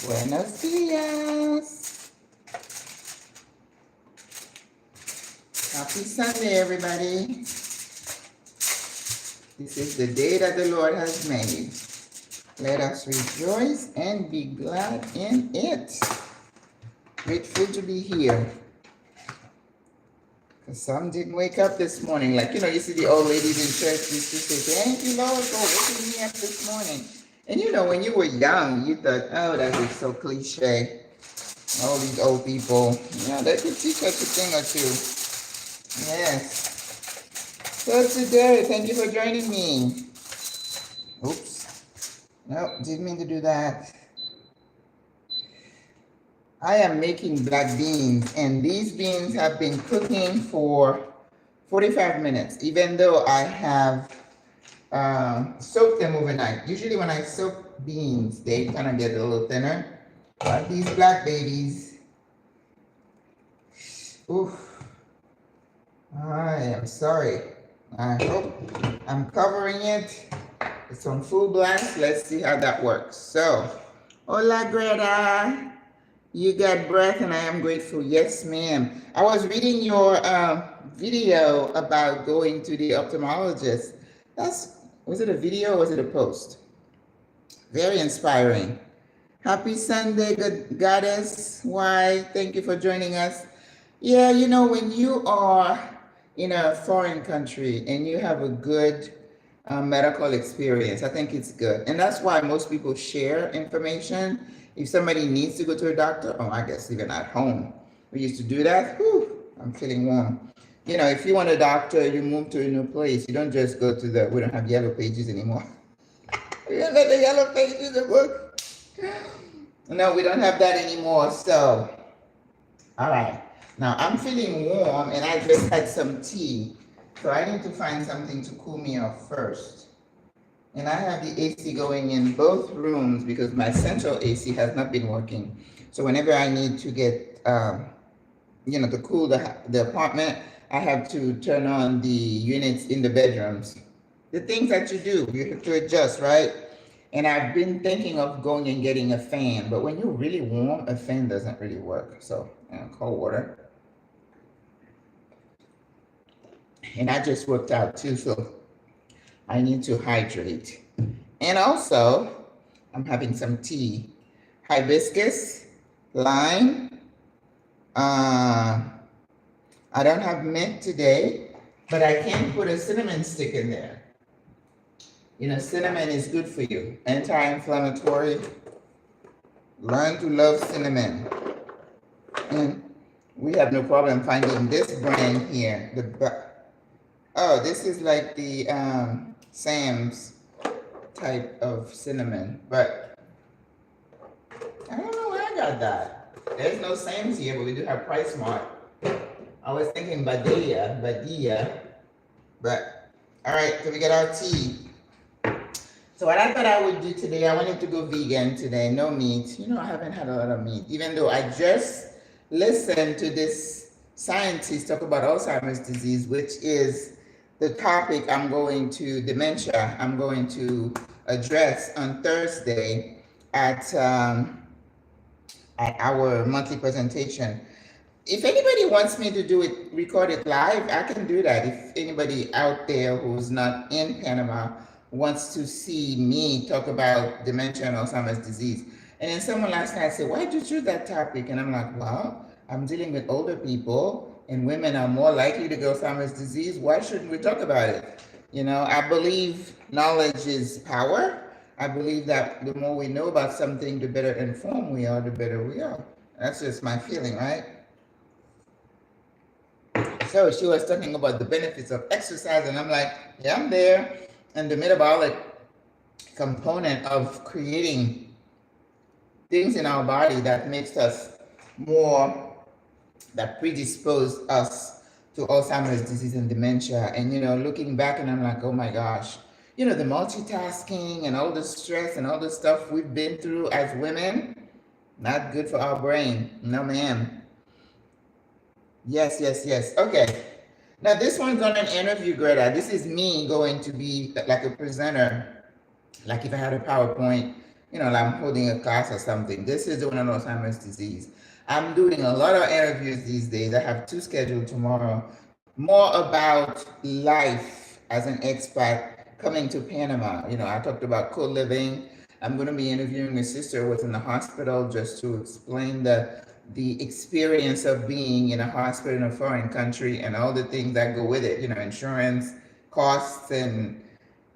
Buenos dias. Happy Sunday, everybody. This is the day that the Lord has made. Let us rejoice and be glad in it. Grateful to be here. Because some didn't wake up this morning. Like, you see the old ladies in church used to say, thank you, Lord, for waking me up this morning. And when you were young, you thought, oh, that is so cliche. All these old people, they could teach us a thing or two. Yes. So today, thank you for joining me. Oops. No, didn't mean to do that. I am making black beans, and these beans have been cooking for 45 minutes, even though I have soaked them overnight. Usually when I soak beans, they kind of get a little thinner. But these black babies, oof, I am sorry. I hope I'm covering it. It's on full blast. Let's see how that works. So, hola Greta. You got breath and I am grateful. Yes, ma'am. I was reading your video about going to the ophthalmologist. Was it a video or was it a post? Very inspiring. Happy Sunday, goddess. Why? Thank you for joining us. Yeah, when you are in a foreign country and you have a good medical experience, I think it's good. And that's why most people share information. If somebody needs to go to a doctor, I guess even at home, we used to do that. Whew, I'm feeling warm. If you want a doctor, you move to a new place. You don't just go to we don't have yellow pages anymore. We don't have the yellow pages in the book. No, we don't have that anymore. So, all right. Now I'm feeling warm and I just had some tea. So I need to find something to cool me off first. And I have the AC going in both rooms because my central AC has not been working. So whenever I need to get, to cool the apartment, I have to turn on the units in the bedrooms. The things that you do, you have to adjust, right? And I've been thinking of going and getting a fan, but when you're really warm, a fan doesn't really work. So, cold water. And I just worked out too, so I need to hydrate. And also, I'm having some tea. Hibiscus, lime. I don't have mint today, but I can put a cinnamon stick in there. Cinnamon is good for you. Anti-inflammatory. Learn to love cinnamon. And we have no problem finding this brand here. This is like the Sam's type of cinnamon, but I don't know where I got that. There's no Sam's here, but we do have Price Mart. I was thinking Badia, but all right, so we got our tea. So what I thought I would do today, I wanted to go vegan today, no meat. I haven't had a lot of meat, even though I just listened to this scientist talk about Alzheimer's disease, which is the topic dementia, I'm going to address on Thursday at our monthly presentation. If anybody wants me to do it, record it live, I can do that. If anybody out there who's not in Panama wants to see me talk about dementia and Alzheimer's disease. And then someone last night said, why did you choose that topic? And I'm like, well, I'm dealing with older people and women are more likely to get Alzheimer's disease. Why shouldn't we talk about it? I believe knowledge is power. I believe that the more we know about something, the better informed we are, the better we are. That's just my feeling, right? So she was talking about the benefits of exercise, and I'm like, yeah, I'm there. And the metabolic component of creating things in our body that makes us that predispose us to Alzheimer's disease and dementia. And, looking back and I'm like, oh my gosh, the multitasking and all the stress and all the stuff we've been through as women, not good for our brain. No, ma'am. Yes. Okay. Now this one's on an interview, Greta. This is me going to be like a presenter, like if I had a PowerPoint you know, like I'm holding a class or something. This is doing an Alzheimer's disease. I'm doing a lot of interviews these days. I have 2 scheduled tomorrow, more about life as an expat coming to Panama. You know, I talked about co-living. I'm going to be interviewing my sister who was in the hospital just to explain the experience of being in a hospital in a foreign country and all the things that go with it, you know, insurance costs and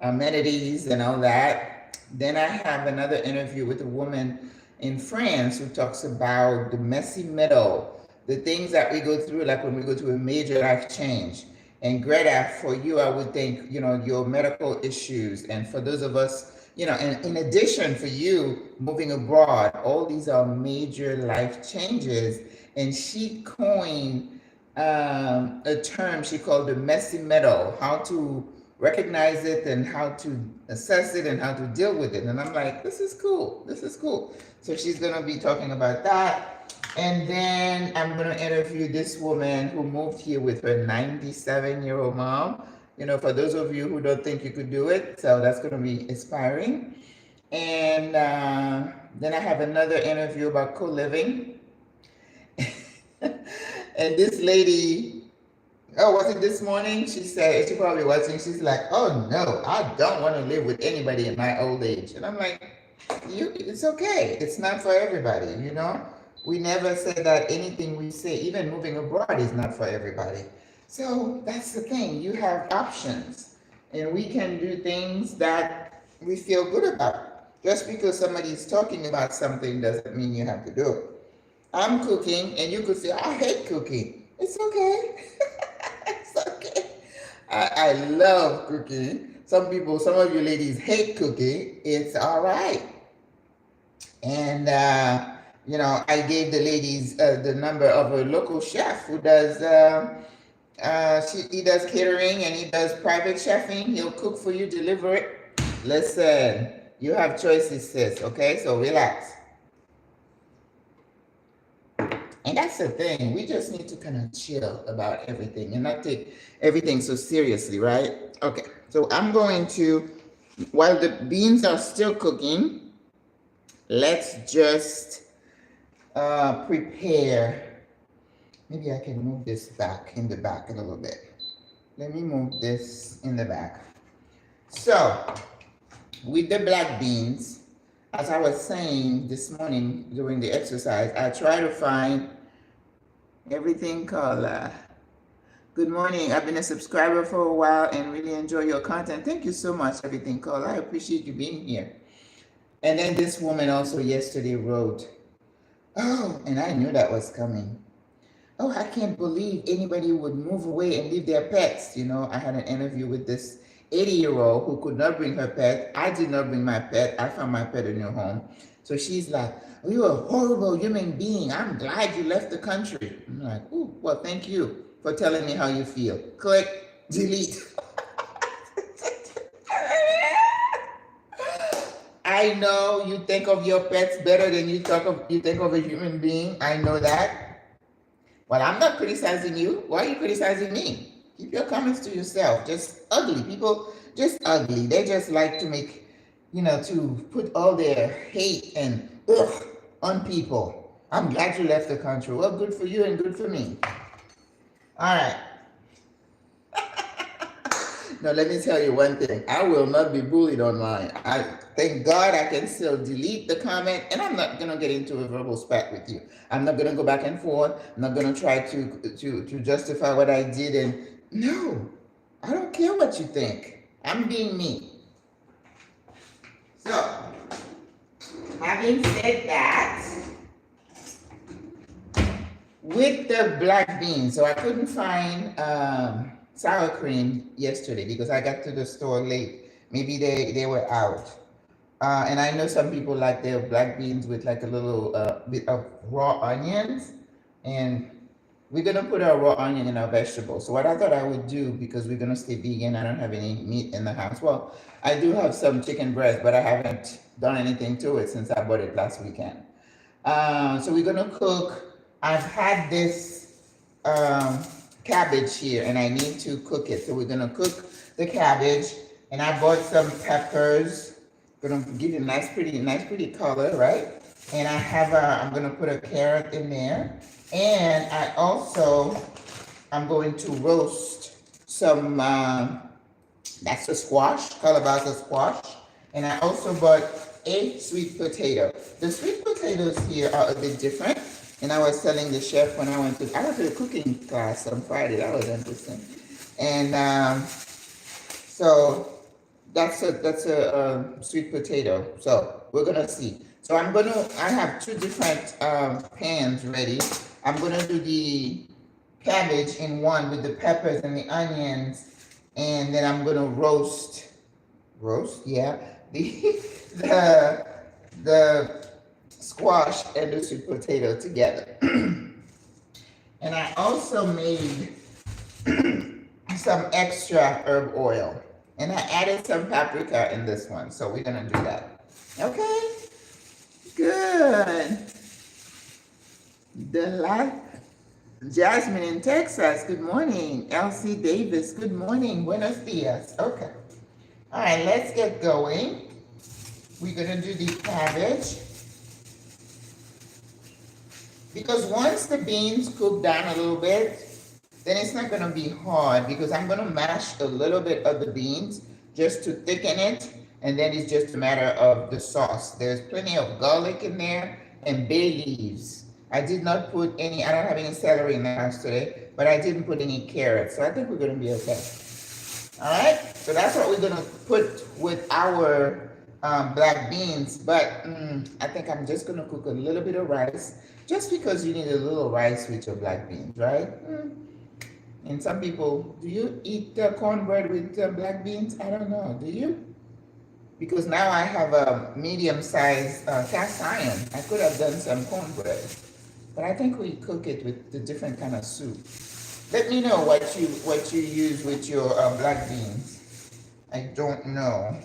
amenities and all that. Then I have another interview with a woman in France who talks about the messy middle, the things that we go through, like when we go through a major life change. And Greta, for you, I would think, you know, your medical issues, and for those of us, you know, and in addition for you moving abroad, all these are major life changes. And she coined a term she called the messy middle, how to recognize it and how to assess it and how to deal with it. And I'm like, this is cool. This is cool. So she's going to be talking about that. And then I'm going to interview this woman who moved here with her 97-year-old mom. You know, for those of you who don't think you could do it, so that's going to be inspiring. And then I have another interview about co-living. And this lady, oh, was it this morning? She said, she probably watching, she's like, oh no, I don't want to live with anybody in my old age. And I'm like, it's okay. It's not for everybody, you know? We never say that anything we say, even moving abroad, is not for everybody. So that's the thing. You have options, and we can do things that we feel good about. Just because somebody is talking about something doesn't mean you have to do it. I'm cooking, and you could say, I hate cooking. It's okay. It's okay. I love cooking. Some of you ladies hate cooking. It's all right. And, you know, I gave the ladies the number of a local chef who does, he does catering and he does private chefing. He'll cook for you, deliver it. Listen, you have choices, sis, okay? So relax. And that's the thing. We just need to kind of chill about everything and not take everything so seriously, right? Okay, so I'm going to, while the beans are still cooking, let's just prepare. Maybe I can move this back in the back a little bit. Let me move this in the back. So, with the black beans, as I was saying this morning during the exercise, I try to find everything called, good morning, I've been a subscriber for a while and really enjoy your content. Thank you so much, everything called. I appreciate you being here. And then this woman also yesterday wrote, oh, and I knew that was coming. Oh, I can't believe anybody would move away and leave their pets. You know, I had an interview with this 80-year-old who could not bring her pet. I did not bring my pet. I found my pet a new home. So she's like, oh, you're a horrible human being. I'm glad you left the country. I'm like, oh, well, thank you for telling me how you feel. Click, delete. I know you think of your pets better than you think of a human being. I know that. Well, I'm not criticizing you. Why are you criticizing me? Keep your comments to yourself. Just ugly. People, just ugly. They just like to make, you know, to put all their hate and ugh on people. I'm glad you left the country. Well, good for you and good for me. All right. Now, let me tell you one thing. I will not be bullied online. I thank God I can still delete the comment, and I'm not going to get into a verbal spat with you. I'm not going to go back and forth. I'm not going to try to justify what I did. And no, I don't care what you think. I'm being me. So, having said that, with the black beans, so I couldn't find sour cream yesterday because I got to the store late. Maybe they were out. And I know some people like their black beans with like a little bit of raw onions. And we're going to put our raw onion in our vegetables. So what I thought I would do, because we're going to stay vegan, I don't have any meat in the house. Well, I do have some chicken breast, but I haven't done anything to it since I bought it last weekend. So we're going to cook. I've had this cabbage here and I need to cook it. So we're going to cook the cabbage, and I bought some peppers Gonna give it a nice pretty color, right? And I have I'm gonna put a carrot in there. And I also, I'm going to roast some, that's the squash, calabaza squash. And I also bought a sweet potato. The sweet potatoes here are a bit different. And I was telling the chef when I went to the cooking class on Friday. That was interesting. And so that's a sweet potato. So we're gonna see. So I have two different pans ready. I'm gonna do the cabbage in one with the peppers and the onions, and then I'm gonna roast, yeah, the squash and the sweet potato together. And I also made some extra herb oil, and I added some paprika in this one, so we're gonna do that. Okay, good. Jasmine in Texas, good morning. Elsie Davis, good morning. Buenos dias. Okay. All right, let's get going. We're gonna do the cabbage. Because once the beans cook down a little bit, then it's not gonna be hard, because I'm gonna mash a little bit of the beans just to thicken it, and then it's just a matter of the sauce. There's plenty of garlic in there and bay leaves. I did not put any, I don't have any celery in the house today, but I didn't put any carrots, so I think we're gonna be okay. All right, so that's what we're gonna put with our black beans, but I think I'm just gonna cook a little bit of rice, just because you need a little rice with your black beans, right? And some people, do you eat cornbread with black beans? I don't know, do you? Because now I have a medium-sized cast iron. I could have done some cornbread, but I think we cook it with the different kind of soup. Let me know what you use with your black beans. I don't know.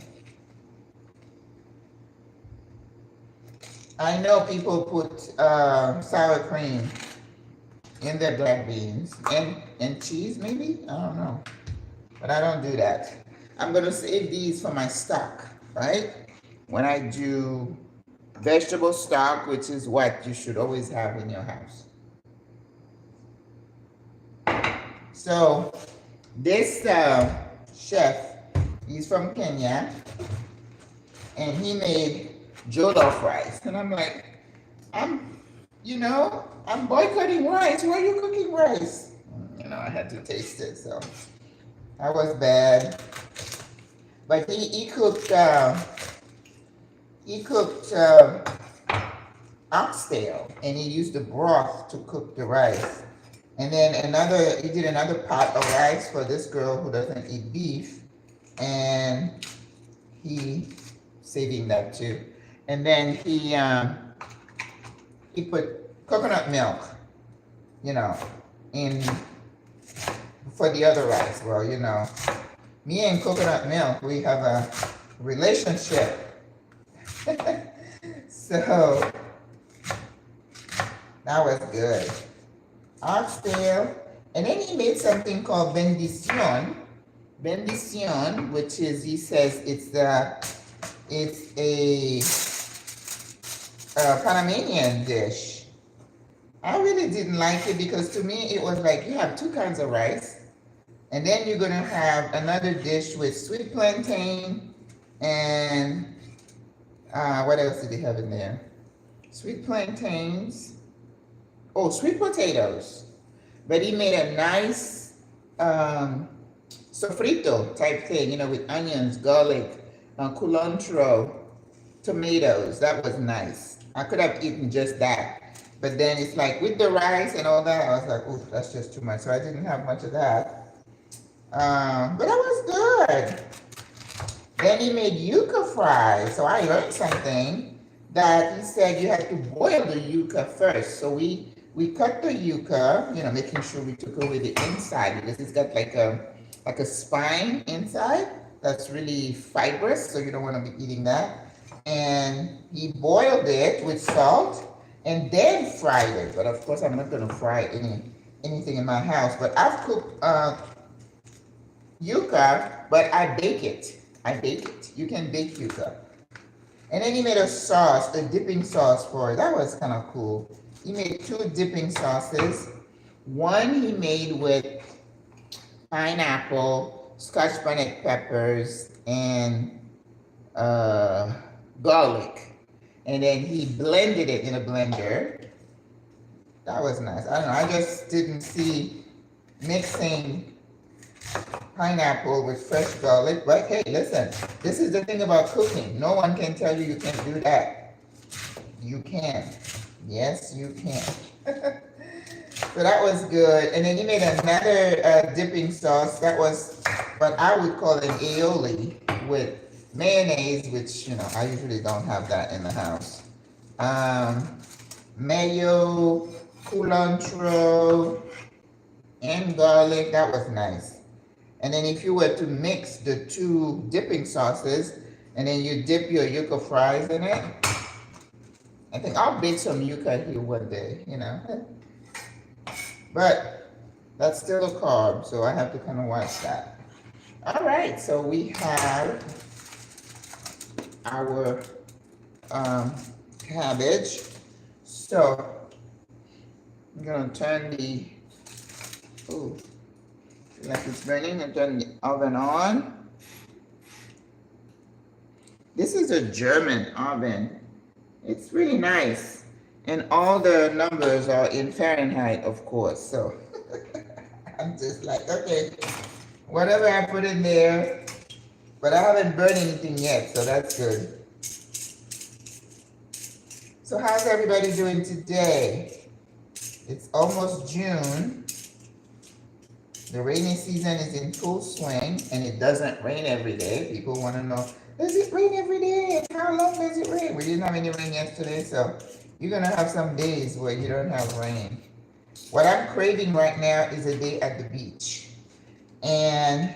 I know people put sour cream in their black beans and cheese, maybe? I don't know, but I don't do that. I'm gonna save these for my stock, right? When I do vegetable stock, which is what you should always have in your house. So this chef, he's from Kenya, and he made jollof rice, and I'm like, I'm boycotting rice. Why are you cooking rice? I had to taste it, so that was bad. But he cooked oxtail, and he used the broth to cook the rice. And then he did another pot of rice for this girl who doesn't eat beef, and he saving that too. And then he put coconut milk, in for the other rice. Well, me and coconut milk, we have a relationship. So that was good. Oxtail, and then he made something called bendición, which is, he says it's a Panamanian dish. I really didn't like it, because to me it was like you have two kinds of rice, and then you're gonna have another dish with sweet plantain and what else did he have in there? Sweet plantains. Oh, sweet potatoes. But he made a nice sofrito type thing, with onions, garlic, cilantro, tomatoes. That was nice. I could have eaten just that. But then it's like with the rice and all that, I was like, oh, that's just too much. So I didn't have much of that. But that was good. Then he made yuca fries. So I learned something, that he said you had to boil the yuca first. So we cut the yuca, making sure we took away the inside, because it's got like a spine inside that's really fibrous, so you don't want to be eating that. And he boiled it with salt and then fried it. But of course, I'm not going to fry anything in my house. But I've cooked yuca, but I bake it. You can bake yuca. And then he made a sauce, a dipping sauce for it. That was kind of cool. He made 2 dipping sauces. One he made with pineapple, scotch bonnet peppers, and garlic. And then he blended it in a blender. That was nice. I don't know, I just didn't see mixing pineapple with fresh garlic. But hey, listen, this is the thing about cooking. No one can tell you you can't do that. You can. Yes, you can. So that was good. And then he made another dipping sauce. That was what I would call an aioli with mayonnaise, which, you know, I usually don't have that in the house. Mayo, cilantro, and garlic. That was nice. And then if you were to mix the 2 dipping sauces, and then you dip your yuca fries in it, I think I'll bake some yuca here one day, you know. But that's still a carb, so I have to kind of watch that. All right, so we have our cabbage. So I'm gonna turn the, oh, feel like it's burning, and turn the oven on. This is a German oven. It's really nice. And all the numbers are in Fahrenheit, of course. So I'm just like, okay, whatever I put in there, but I haven't burned anything yet, so that's good. So how's everybody doing today? It's almost June. The rainy season is in full swing, and it doesn't rain every day. People want to know, does it rain every day? How long does it rain? We didn't have any rain yesterday, so you're going to have some days where you don't have rain. What I'm craving right now is a day at the beach. And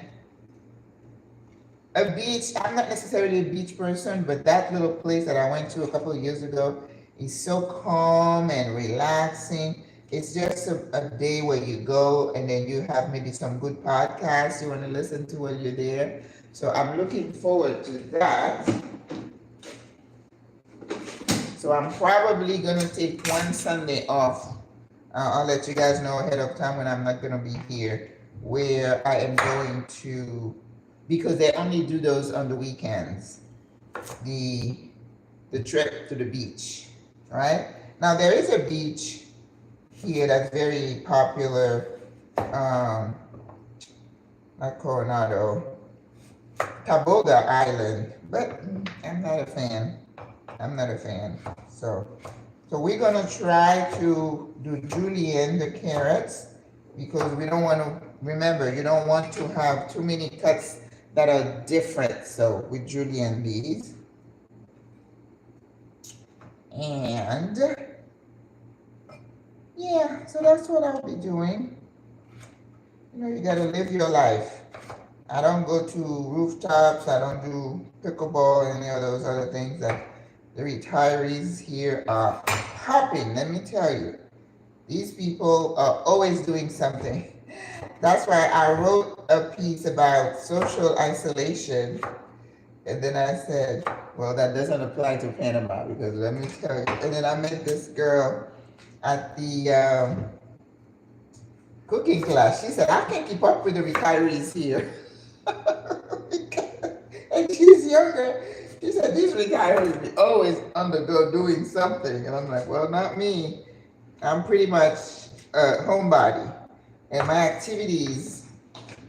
a beach, I'm not necessarily a beach person, but that little place that I went to a couple of years ago is so calm and relaxing. It's just a day where you go and then you have maybe some good podcasts you want to listen to while you're there. So I'm looking forward to that. So I'm probably going to take one Sunday off. I'll let you guys know ahead of time when I'm not going to be here, where I am going to, because they only do those on the weekends, the trip to the beach, right? Now there is a beach here that's very popular, not Coronado, Taboga Island, but I'm not a fan. I'm not a fan. So we're gonna try to do julienne, the carrots, because we don't want to, remember, you don't want to have too many cuts that are different. So we julienne these. And yeah, so that's what I'll be doing. You know, you gotta live your life. I don't go to rooftops, I don't do pickleball and any of those other things that the retirees here are hopping, let me tell you. These people are always doing something. That's why I wrote a piece about social isolation. And then I said, well, that doesn't apply to Panama, because let me tell you. And then I met this girl at the cooking class. She said, I can't keep up with the retirees here. And she's younger. She said, these retirees be always on the go doing something. And I'm like, well, not me. I'm pretty much a homebody. And my activities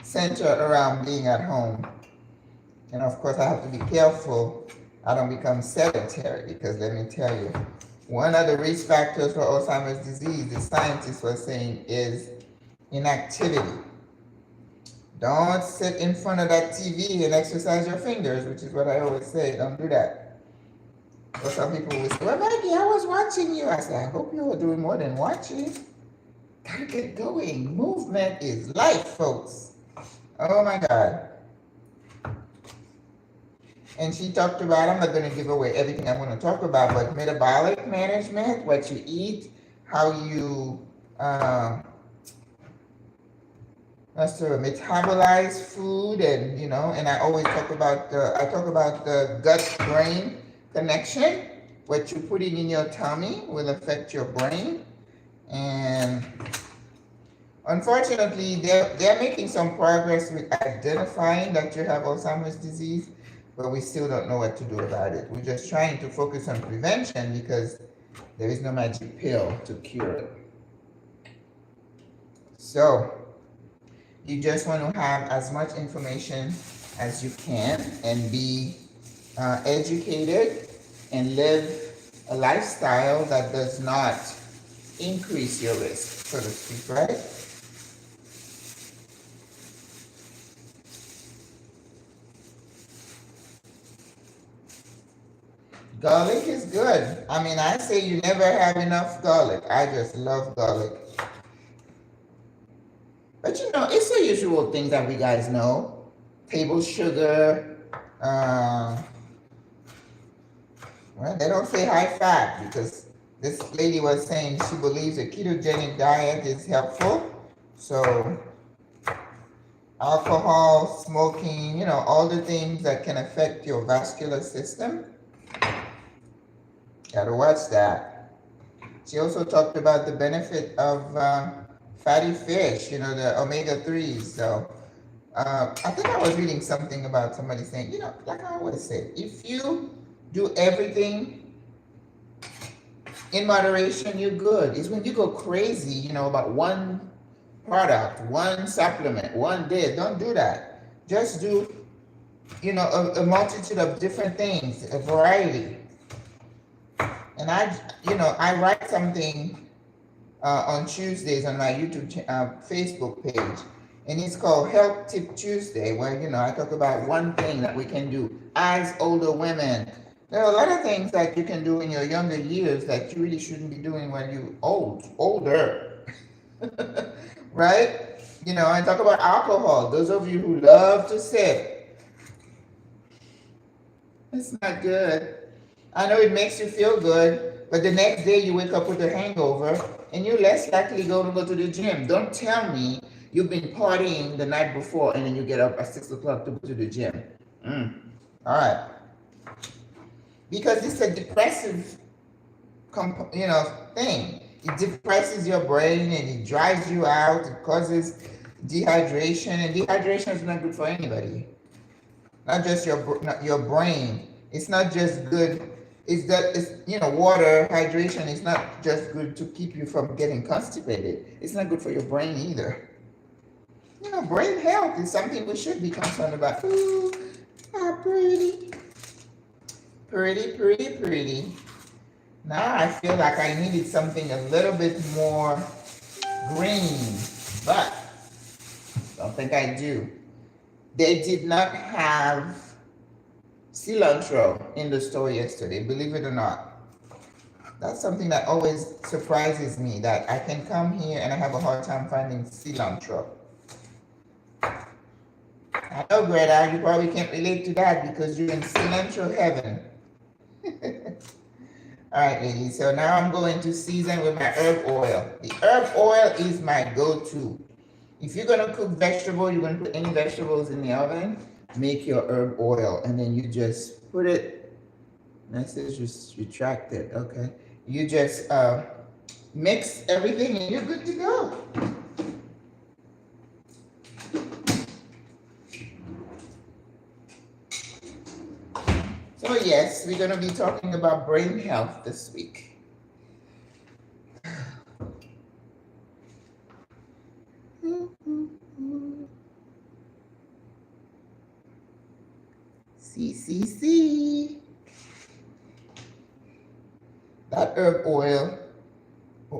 center around being at home. And of course, I have to be careful I don't become sedentary, because let me tell you, one of the risk factors for Alzheimer's disease, the scientists were saying, is inactivity. Don't sit in front of that TV and exercise your fingers, which is what I always say. Don't do that. So some people will say, well, Maggie, I was watching you. I said, I hope you were doing more than watching. Gotta get going. Movement is life, folks. Oh my God. And she talked about, I'm not going to give away everything I'm going to talk about, but metabolic management, what you eat, how you metabolize food, and you know, and I always talk about the gut brain connection. What you put in your tummy will affect your brain. And unfortunately, they're making some progress with identifying that you have Alzheimer's disease, but we still don't know what to do about it. We're just trying to focus on prevention because there is no magic pill to cure it. So you just want to have as much information as you can and be educated and live a lifestyle that does not increase your risk, so to speak, right? Garlic is good. I mean, I say you never have enough garlic. I just love garlic. But you know, it's the usual things that we guys know. Table sugar. Well, they don't say high fat because this lady was saying she believes a ketogenic diet is helpful. So alcohol, smoking, you know, all the things that can affect your vascular system. Gotta watch that. She also talked about the benefit of fatty fish, you know, the omega-3s. So I think I was reading something about somebody saying, you know, like I always say, if you do everything in moderation, you're good. It's when you go crazy, you know, about one product, one supplement, one day. Don't do that. Just do, you know, a multitude of different things, a variety. And I write something on Tuesdays on my YouTube Facebook page, and it's called Health Tip Tuesday, where, you know, I talk about one thing that we can do as older women. There are a lot of things that you can do in your younger years that you really shouldn't be doing when you're older, right? You know, I talk about alcohol. Those of you who love to sip, it's not good. I know it makes you feel good, but the next day you wake up with a hangover and you're less likely to go to the gym. Don't tell me you've been partying the night before and then you get up at 6 o'clock to go to the gym. All right. Because it's a depressive, thing. It depresses your brain and it dries you out. It causes dehydration, and dehydration is not good for anybody. Not just your brain. It's not just good. Water hydration is not just good to keep you from getting constipated. It's not good for your brain either. You know, brain health is something we should be concerned about. Ooh, how pretty. Pretty, pretty, pretty. Now I feel like I needed something a little bit more green, but don't think I do. They did not have cilantro in the store yesterday, believe it or not. That's something that always surprises me, that I can come here and I have a hard time finding cilantro. I know, Greta, you probably can't relate to that because you're in cilantro heaven. All right, ladies, so now I'm going to season with my herb oil. The herb oil is my go-to. If you're gonna cook vegetable, you're gonna put any vegetables in the oven, make your herb oil, and then you just put it, message just retracted, okay. You just mix everything and you're good to go. So yes, we're gonna be talking about brain health this week. See. That herb oil,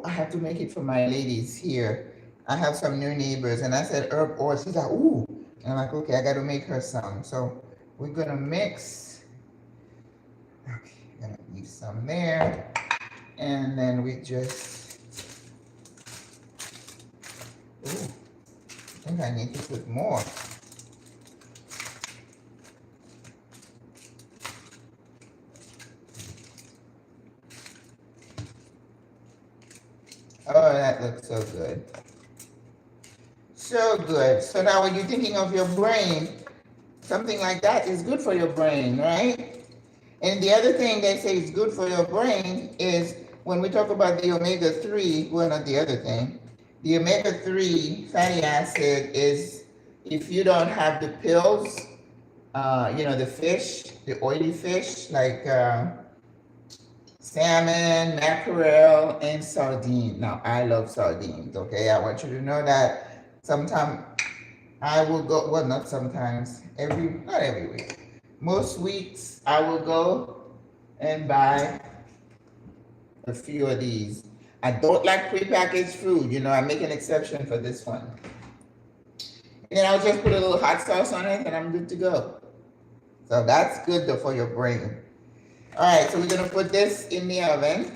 I have to make it for my ladies here. I have some new neighbors and I said herb oil. She's like, ooh. And I'm like, okay, I got to make her some. So we're going to mix. Okay, gonna leave some there. And then we just, ooh, I think I need to put more. Oh, that looks so good. So good. So now when you're thinking of your brain, something like that is good for your brain, right? And the other thing they say is good for your brain is when we talk about the omega-3, well, not the other thing, the omega-3 fatty acid is if you don't have the pills, the fish, the oily fish, like salmon, mackerel, and sardine. Now, I love sardines, okay? I want you to know that sometime I will go, well, not sometimes, not every week. Most weeks I will go and buy a few of these. I don't like prepackaged food, I make an exception for this one. And then I'll just put a little hot sauce on it and I'm good to go. So that's good though for your brain. All right, so we're gonna put this in the oven.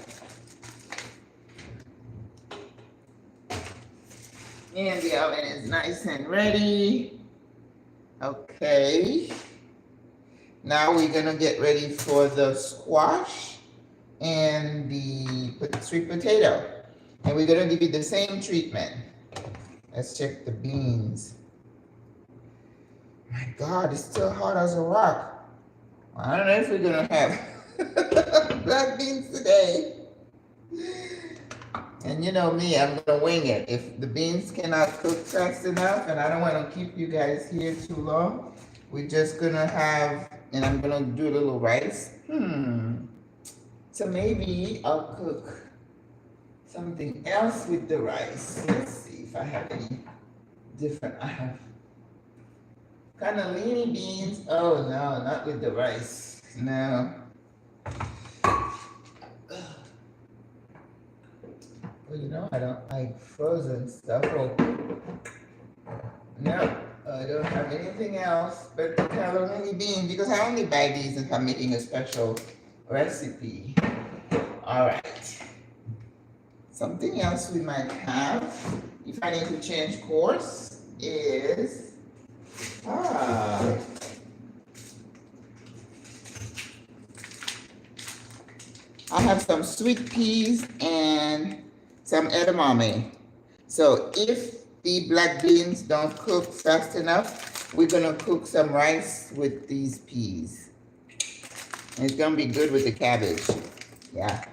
And the oven is nice and ready. Okay. Now we're gonna get ready for the squash and the sweet potato. And we're gonna give you the same treatment. Let's check the beans. My God, it's still hot as a rock. I don't know if we're gonna have black beans today. And you know me, I'm gonna wing it. If the beans cannot cook fast enough, and I don't wanna keep you guys here too long, we're just gonna have, and I'm gonna do a little rice. So maybe I'll cook something else with the rice. Let's see if I have any different. I have cannellini beans. Oh no, not with the rice. No. Well, I don't like frozen stuff. No, I don't have anything else but the cannellini beans because I only buy these if I'm making a special recipe. All right. Something else we might have, if I need to change course, is I have some sweet peas and some edamame. So if the black beans don't cook fast enough, we're gonna cook some rice with these peas. And it's gonna be good with the cabbage. Yeah.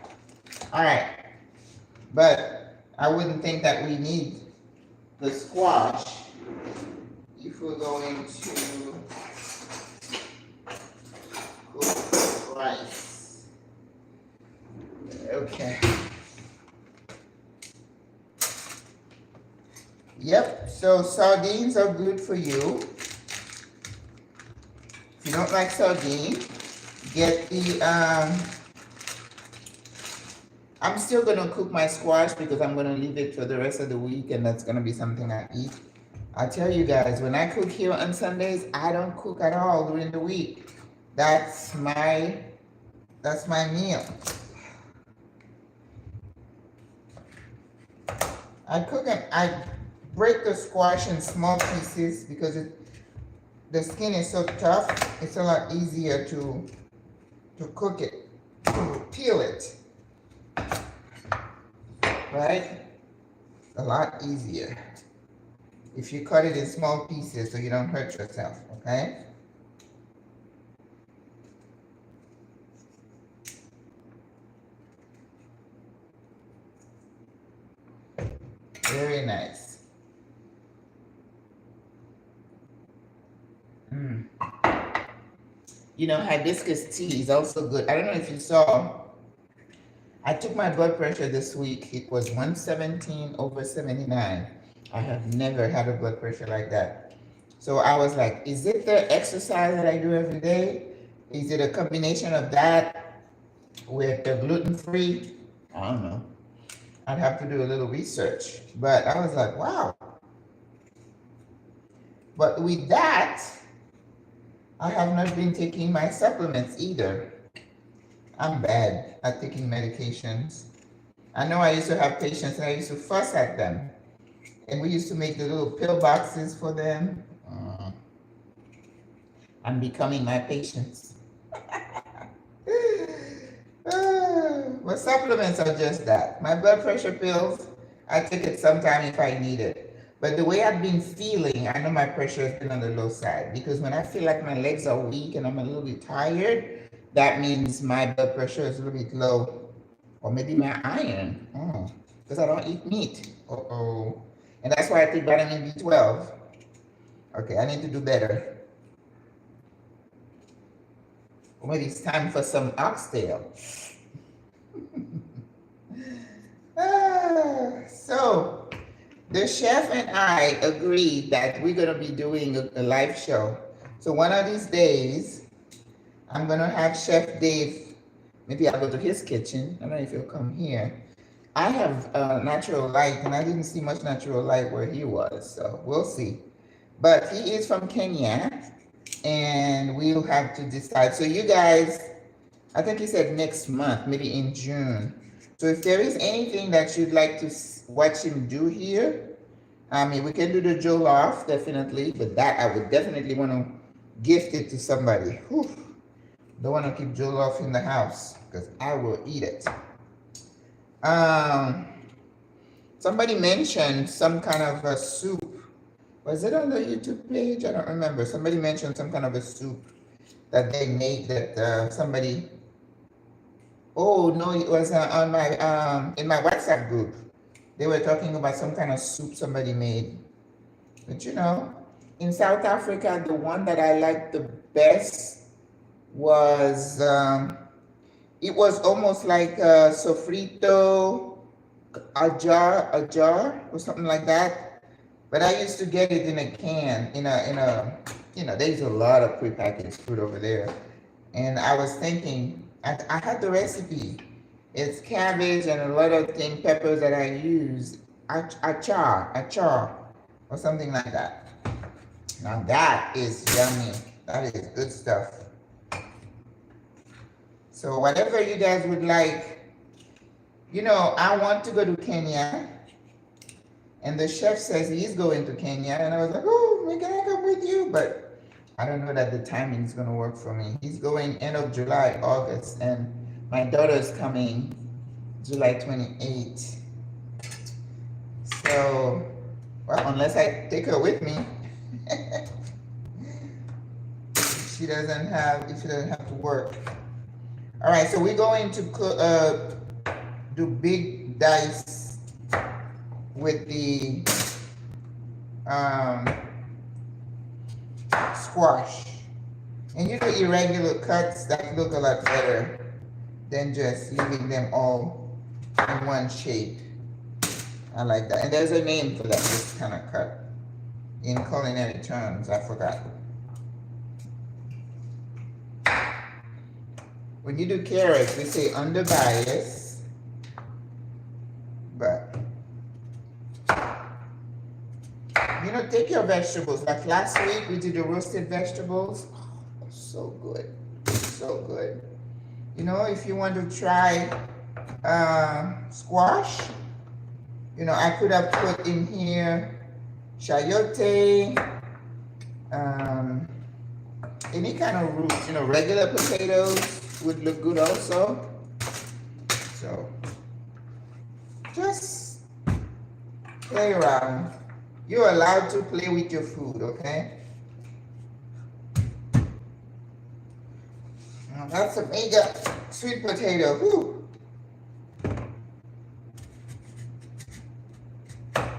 All right. But I wouldn't think that we need the squash if we're going to cook rice. Okay. Yep, so sardines are good for you. If you don't like sardine, get the, I'm still gonna cook my squash because I'm gonna leave it for the rest of the week and that's gonna be something I eat. I tell you guys, when I cook here on Sundays, I don't cook at all during the week. That's my meal. I break the squash in small pieces because the skin is so tough. It's a lot easier to cook it, to peel it, right? A lot easier if you cut it in small pieces so you don't hurt yourself, okay? Very nice. Hibiscus tea is also good. I don't know if you saw, I took my blood pressure this week. It was 117/79. I have never had a blood pressure like that. So I was like, is it the exercise that I do every day? Is it a combination of that with the gluten-free? I don't know. I'd have to do a little research. But I was like, wow. But with that, I have not been taking my supplements either. I'm bad at taking medications. I know I used to have patients and I used to fuss at them. And we used to make the little pill boxes for them. I'm becoming my patients. But supplements are just that. My blood pressure pills, I take it sometime if I need it. But the way I've been feeling, I know my pressure has been on the low side because when I feel like my legs are weak and I'm a little bit tired, that means my blood pressure is a little bit low, or maybe my iron, because I don't eat meat. And that's why I take vitamin B12. Okay, I need to do better. Or maybe it's time for some oxtail. So, the chef and I agreed that we're going to be doing a live show. So one of these days, I'm going to have Chef Dave, maybe I'll go to his kitchen. I don't know if he'll come here. I have natural light, and I didn't see much natural light where he was, so we'll see. But he is from Kenya, and we'll have to decide. So you guys, I think he said next month, maybe in June. So if there is anything that you'd like to watch him do here, I mean, we can do the jollof, definitely, but that I would definitely want to gift it to somebody. Whew. Don't want to keep jollof in the house, because I will eat it. Somebody mentioned some kind of a soup. Was it on the YouTube page? I don't remember. Somebody mentioned some kind of a soup that they made that somebody... Oh, no, it was on my in my WhatsApp group. They were talking about some kind of soup somebody made. But you know, in South Africa, the one that I liked the best was, it was almost like a sofrito, a jar, or something like that. But I used to get it in a can, in a, you know, there's a lot of prepackaged food over there. And I was thinking, I had the recipe. It's cabbage and a lot of peppers that I use. Achar, or something like that. Now that is yummy. That is good stuff. So whatever you guys would like, you know, I want to go to Kenya. And the chef says he's going to Kenya. And I was like, oh, can I come with you? But I don't know that the timing is going to work for me. He's going end of July, August, and my daughter's coming July 28th. So, well, unless I take her with me, if she doesn't have to work. All right, so we're going to do big dice with the squash. And you do irregular cuts that look a lot better than just leaving them all in one shape. I like that. And there's a name for that, this kind of cut. In culinary terms, I forgot. When you do carrots, we say under bias, but you know, take your vegetables. Like last week, we did the roasted vegetables. Oh, so good. So good. You know, if you want to try squash, you know, I could have put in here chayote, any kind of roots. You know, regular potatoes would look good also. So, just play around. You're allowed to play with your food, okay? Now that's a mega sweet potato. Whew.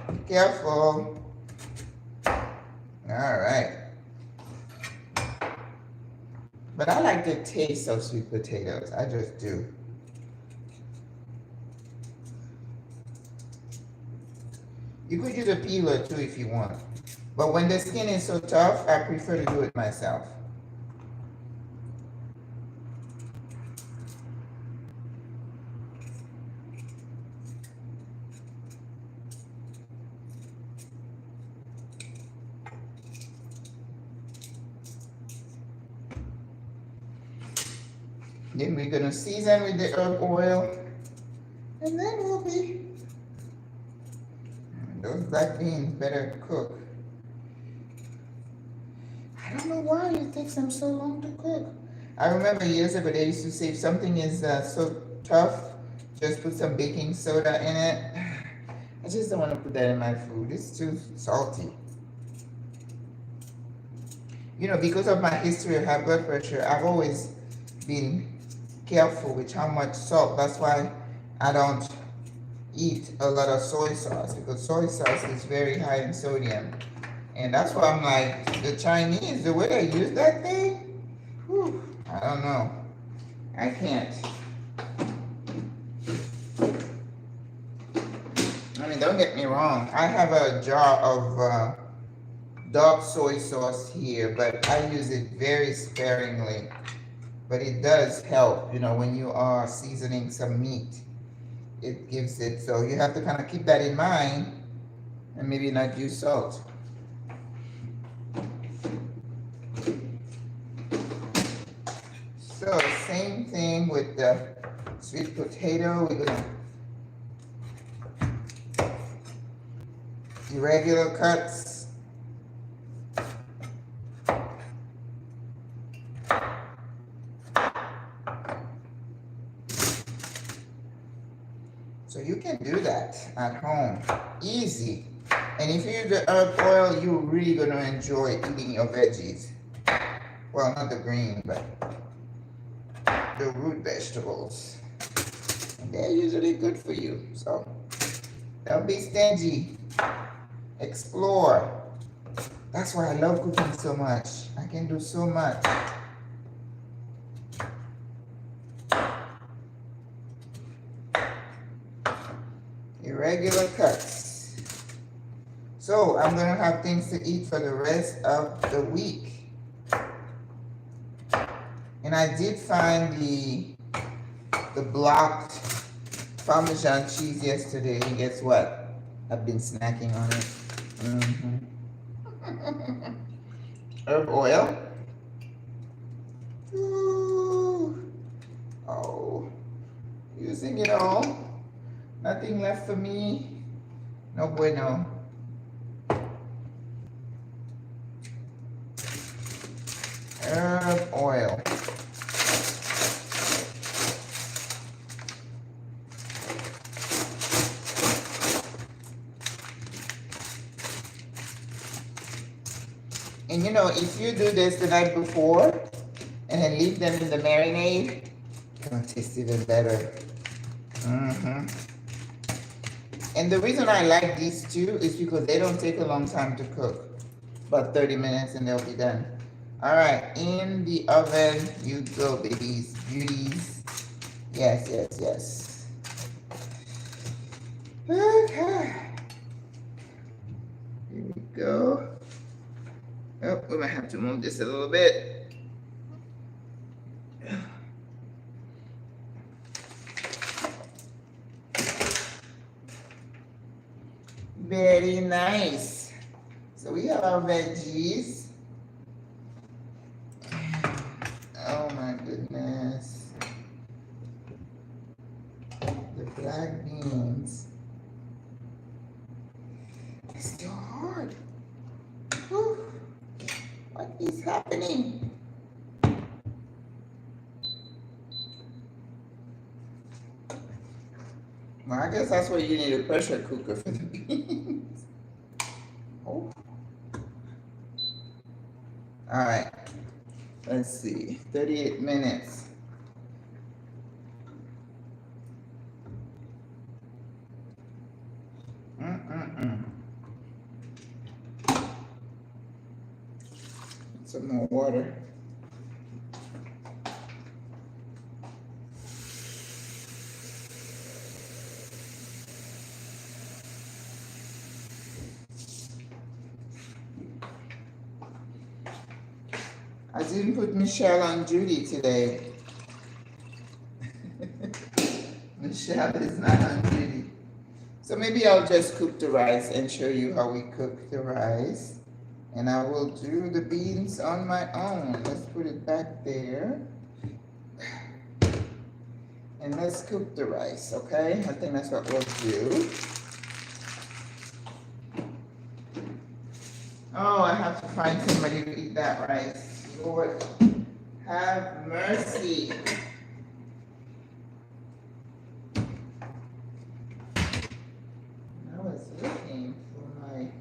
Be careful. All right. But I like the taste of sweet potatoes. I just do. You could use a peeler too if you want. But when the skin is so tough, I prefer to do it myself. Then we're gonna season with the herb oil. And then we'll be... Those black beans better cook. I don't know why it takes them so long to cook. I remember years ago they used to say if something is so tough, just put some baking soda in it. I just don't want to put that in my food. It's too salty. You know, because of my history of high blood pressure, I've always been careful with how much salt. That's why I don't eat a lot of soy sauce, because soy sauce is very high in sodium. And that's why I'm like, the Chinese, the way they use that thing, whew, I don't know. I can't. I mean, don't get me wrong. I have a jar of dark soy sauce here, but I use it very sparingly. But it does help, you know, when you are seasoning some meat. It gives it, so you have to kind of keep that in mind and maybe not use salt. So same thing with the sweet potato. We're gonna irregular cuts. So you can do that at home, easy. And if you use the herb oil, you're really gonna enjoy eating your veggies. Well, not the green, but the root vegetables. And they're usually good for you. So don't be stingy. Explore. That's why I love cooking so much. I can do so much. Irregular cuts. So I'm gonna have things to eat for the rest of the week. And I did find the blocked Parmesan cheese yesterday, and guess what? I've been snacking on it. Herb oil. Ooh. Oh, using it all. Nothing left for me. No bueno. Herb oil. And you know, if you do this the night before and then leave them in the marinade, it's gonna taste even better. And the reason I like these two is because they don't take a long time to cook. About 30 minutes and they'll be done. All right, in the oven you go, babies, beauties. Yes, yes, yes. Okay. Here we go. Oh, we might have to move this a little bit. Very nice. So we have our veggies. Oh my goodness. The black beans. It's still hard. Whew. What is happening? Well, I guess that's why you need a pressure cooker for the beans. Oh. All right. Let's see. 38 minutes. Some more water. I didn't put Michelle on duty today. Michelle is not on duty. So maybe I'll just cook the rice and show you how we cook the rice. And I will do the beans on my own. Let's put it back there. And let's cook the rice, okay? I think that's what we'll do. Oh, I have to find somebody to eat that rice. Lord, have mercy. I was looking for my...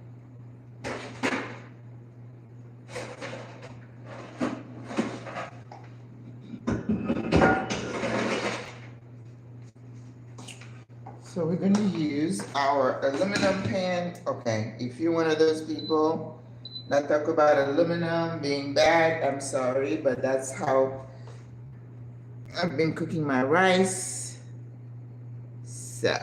So we're going to use our aluminum pan. Okay, if you're one of those people that talk about aluminum being bad, I'm sorry, but that's how I've been cooking my rice. So,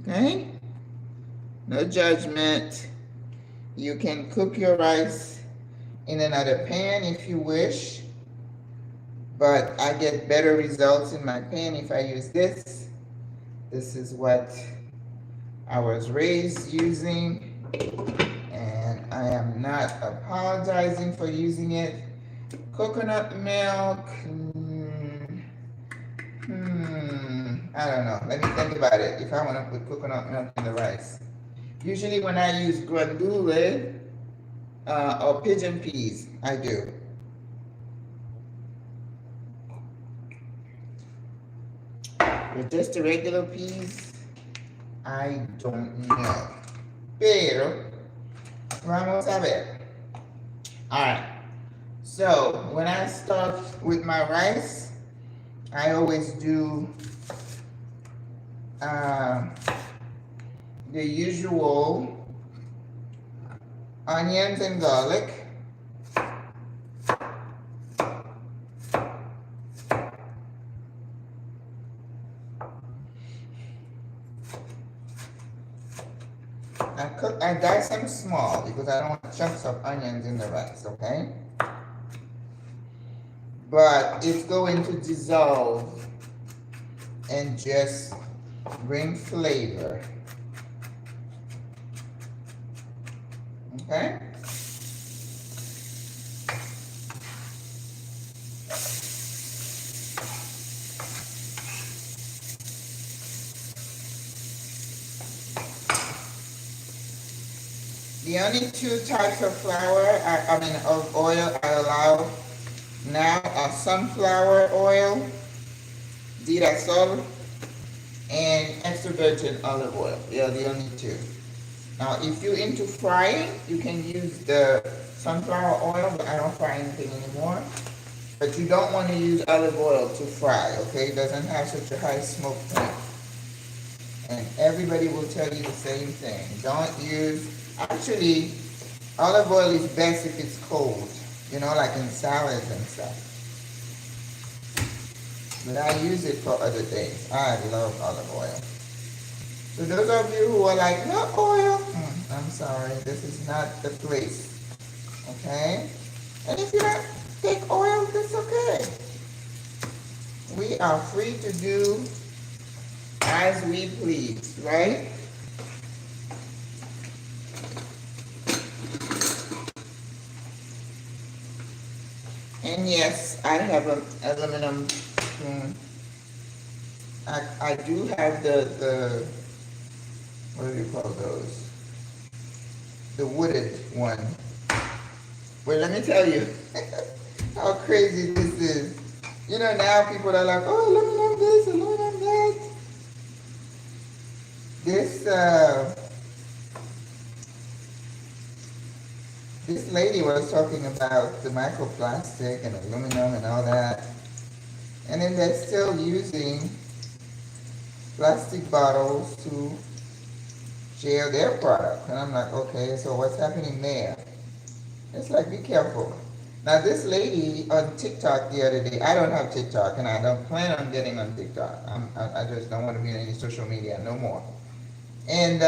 okay, no judgment. You can cook your rice in another pan if you wish, but I get better results in my pan if I use this. This is what I was raised using, and I am not apologizing for using it. Coconut milk, I don't know. Let me think about it if I want to put coconut milk in the rice. Usually when I use grandule or pigeon peas, I do. With just the regular peas, I don't know. Pero, vamos a ver. Alright. So, when I start with my rice, I always do the usual onions and garlic. I dice them small because I don't want chunks of onions in the rice, okay? But it's going to dissolve and just bring flavor. Okay? The only two types of flour, of oil I allow now are sunflower oil, girasol, and extra virgin olive oil. They are the only two. Now, if you're into frying, you can use the sunflower oil, but I don't fry anything anymore. But you don't want to use olive oil to fry, okay? It doesn't have such a high smoke point. And everybody will tell you the same thing. Don't use, actually, olive oil is best if it's cold, you know, like in salads and stuff. But I use it for other things. I love olive oil. So those of you who are like, no oil, I'm sorry, this is not the place, okay? And if you don't take oil, that's okay. We are free to do as we please, right? And yes, I have an aluminum spoon. I do have the what do you call those? The wooded one. Well, let me tell you how crazy this is. You know, now people are like, oh, aluminum this, aluminum that. This lady was talking about the microplastic and aluminum and all that. And then they're still using plastic bottles to share their product. And I'm like, okay, so what's happening there? It's like, be careful. Now, this lady on TikTok the other day, I don't have TikTok, and I don't plan on getting on TikTok. I just don't want to be on any social media no more. And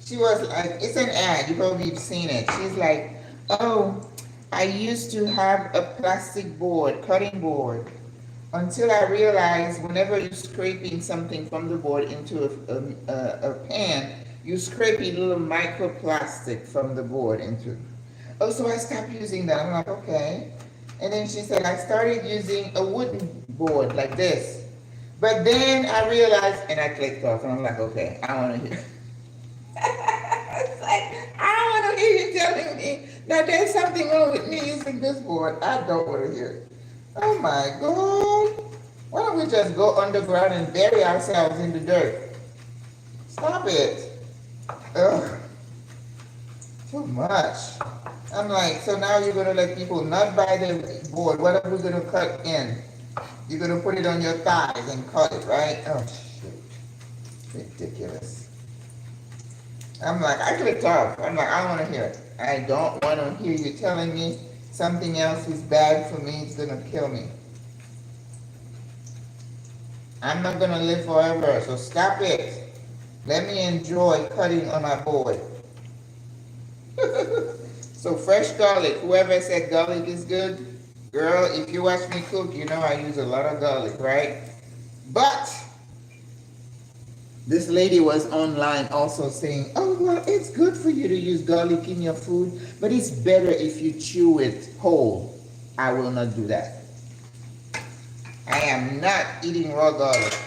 she was like, it's an ad, you probably have seen it. She's like, oh, I used to have a plastic board, cutting board, until I realized whenever you're scraping something from the board into a pan, you scrape a little microplastic from the board into. Oh, so I stopped using that. I'm like, okay. And then she said, I started using a wooden board like this. But then I realized, and I clicked off, and I'm like, okay, I want to hear. It's like, I don't want to hear you telling me that there's something wrong with me using this board. I don't want to hear it. Oh my God. Why don't we just go underground and bury ourselves in the dirt? Stop it. Ugh. Too much. I'm like, so now you're gonna let people not buy the board. What are we gonna cut in? You're gonna put it on your thighs and cut it, right? Oh shit. Ridiculous. I'm like, I could talk. I'm like, I don't wanna hear it. I don't wanna hear you telling me something else is bad for me, it's gonna kill me. I'm not gonna live forever, so stop it. Let me enjoy cutting on my board. So fresh garlic, whoever said garlic is good, girl, if you watch me cook, you know I use a lot of garlic, right? But this lady was online also saying, oh, well, it's good for you to use garlic in your food, but it's better if you chew it whole. I will not do that. I am not eating raw garlic.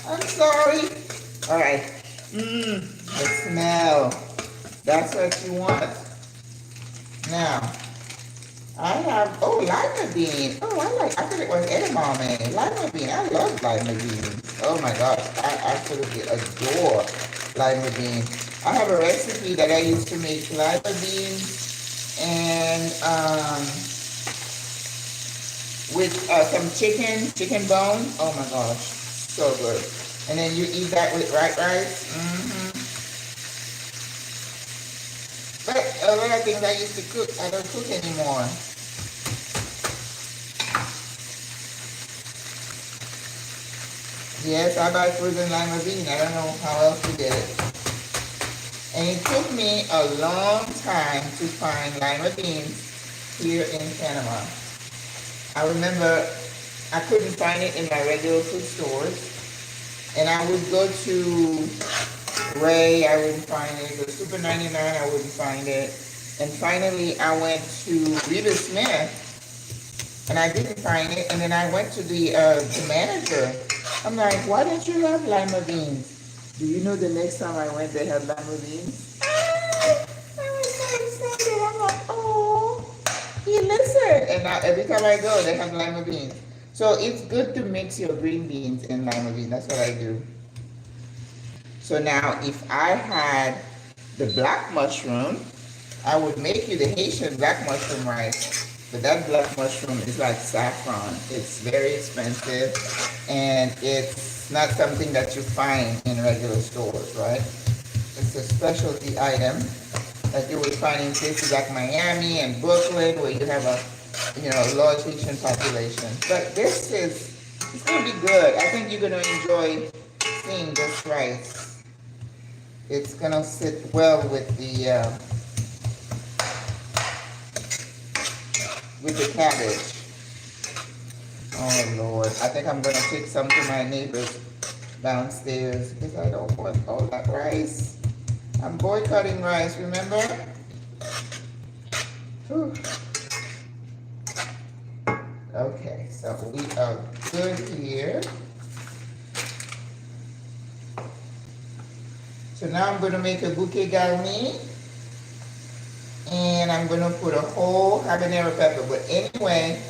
I'm sorry. All right. The smell. That's what you want. Now, I have, oh, lima bean. Oh, I thought it was edamame. Lima bean. I love lima beans. Oh my gosh. I absolutely adore lima bean. I have a recipe that I used to make lima beans and with some chicken bone. Oh my gosh. So good. And then you eat that with white rice. But a lot of things I used to cook, I don't cook anymore. Yes, I buy frozen lima bean. I don't know how else to get it. And it took me a long time to find lima beans here in Panama. I remember I couldn't find it in my regular food stores. And I would go to Ray, I wouldn't find it. The Super 99, I wouldn't find it. And finally, I went to Rita Smith, and I didn't find it. And then I went to the manager. I'm like, why don't you have lima beans? Do you know the next time I went, they had lima beans? I was so excited. I'm like, oh, he listened. And now every time I go, they have lima beans. So it's good to mix your green beans and lima beans. That's what I do. So now if I had the black mushroom, I would make you the Haitian black mushroom rice. But that black mushroom is like saffron. It's very expensive and it's not something that you find in regular stores, right? It's a specialty item that you will find in places like Miami and Brooklyn where you have a large Haitian population. But it's gonna be good. I think you're gonna enjoy seeing this rice. It's gonna sit well with the cabbage. Oh Lord, I think I'm gonna take some to my neighbors downstairs because I don't want all that rice. I'm boycotting rice, remember? Whew. Okay, so we are good here. So now I'm going to make a bouquet garni. And I'm going to put a whole habanero pepper. But anyway,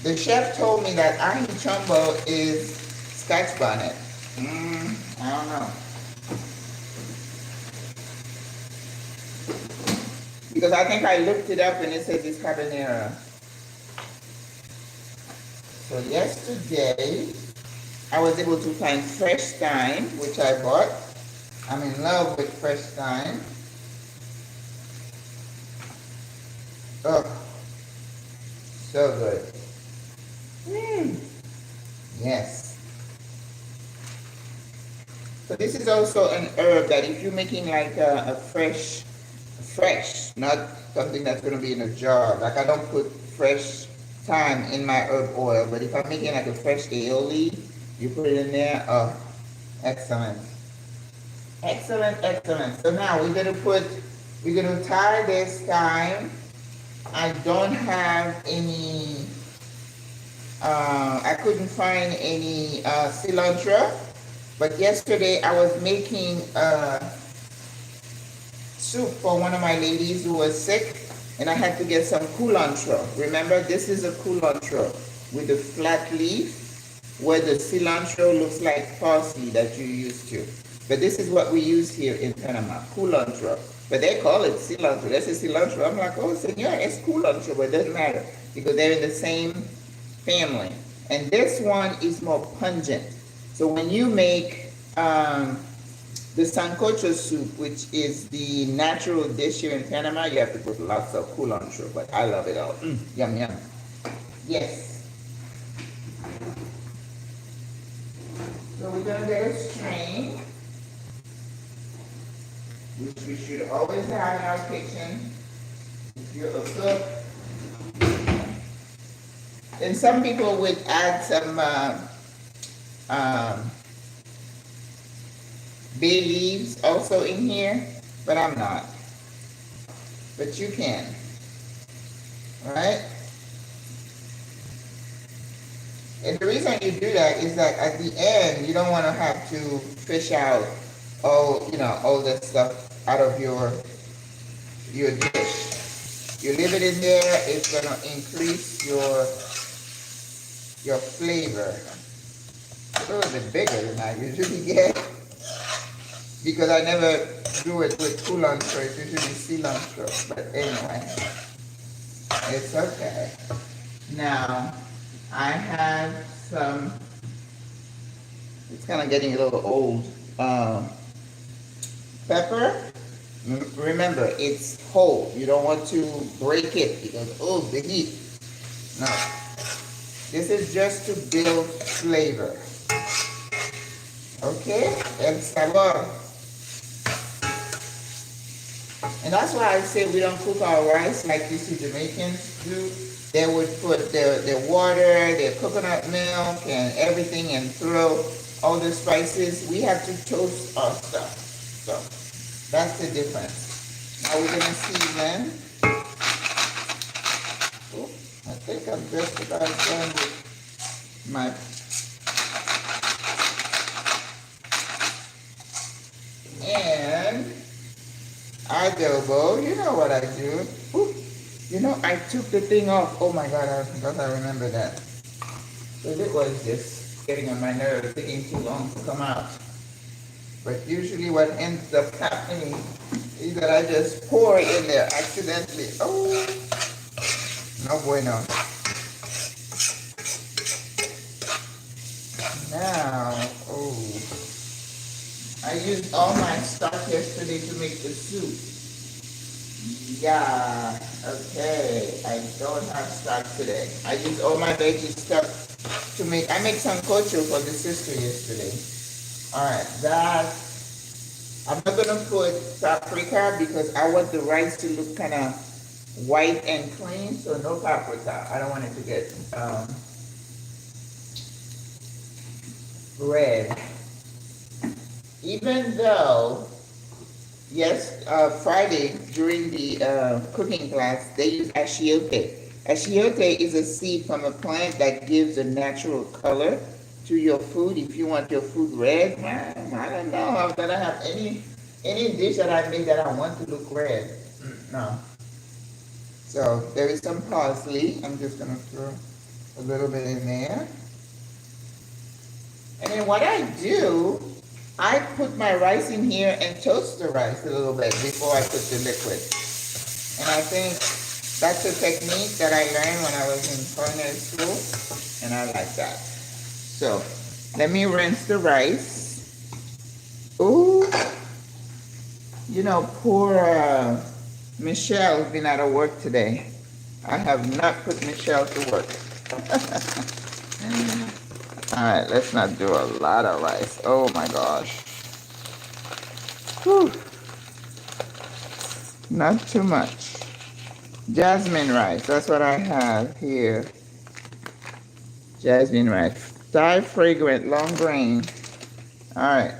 the chef told me that ahi chumbo is Scotch bonnet. I don't know. Because I think I looked it up and it says it's habanero. So yesterday, I was able to find fresh thyme, which I bought. I'm in love with fresh thyme. Oh, so good. Yes. So this is also an herb that if you're making like a fresh, not something that's going to be in a jar. Like I don't put fresh thyme in my herb oil, but if I'm making like a fresh aioli, you put it in there. Oh, excellent. Excellent, excellent. So now we're going to tie this thyme. I don't have any, I couldn't find any cilantro, but yesterday I was making soup for one of my ladies who was sick, and I had to get some cilantro. Remember, this is a cilantro with a flat leaf where the cilantro looks like parsley that you used to. But this is what we use here in Panama, cilantro. But they call it cilantro. They say cilantro. I'm like, oh, senor, it's culantro, but it doesn't matter because they're in the same family. And this one is more pungent. So when you make the sancocho soup, which is the natural dish here in Panama, you have to put lots of culantro, but I love it all. Yum, yum. Yes. So we're gonna get a strain, which we should always have in our kitchen. If you're a cook, and some people would add some bay leaves also in here, but I'm not. But you can, all right? And the reason you do that is that at the end, you don't want to have to fish out all, you know, all the stuff out of your dish. You leave it in there, it's going to increase your flavor. It's a little bit bigger than I usually get because I never do it with culantro, it's usually cilantro. But anyway, it's okay. Now, I have some, it's kind of getting a little old, pepper. Remember, it's whole. You don't want to break it because, oh, the heat. No. This is just to build flavor. Okay? El sabor. And that's why I say we don't cook our rice like you see Jamaicans do. They would put their water, their coconut milk, and everything and throw all the spices. We have to toast our stuff. So that's the difference. Now we're gonna season. Oh, I think I'm just about done with my and adobo. You know what I do. Ooh. You know, I took the thing off. Oh my God, I forgot I remember that. So it was just getting on my nerves, taking too long to come out. But usually what ends up happening is that I just pour it in there accidentally. Oh, no bueno. Now, oh, I used all my stock yesterday to make the soup. Yeah, okay. I don't have stock today. I used all my veggie stuff to make, I made some sancocho for the sister yesterday. Alright, that, I'm not gonna put paprika because I want the rice to look kind of white and clean, so no paprika. I don't want it to get red. Even though, yes, Friday during the cooking class, they use achiote. Achiote is a seed from a plant that gives a natural color to your food. If you want your food red, man, I don't know that I have any dish that I make that I want to look red. No. So there is some parsley. I'm just gonna throw a little bit in there. And then what I do, I put my rice in here and toast the rice a little bit before I put the liquid. And I think that's a technique that I learned when I was in culinary school, and I like that. So let me rinse the rice. Ooh, you know, poor Michelle's been out of work today. I have not put Michelle to work. All right, let's not do a lot of rice. Oh my gosh. Whew. Not too much. Jasmine rice, that's what I have here. Jasmine rice. Thai fragrant, long grain. All right.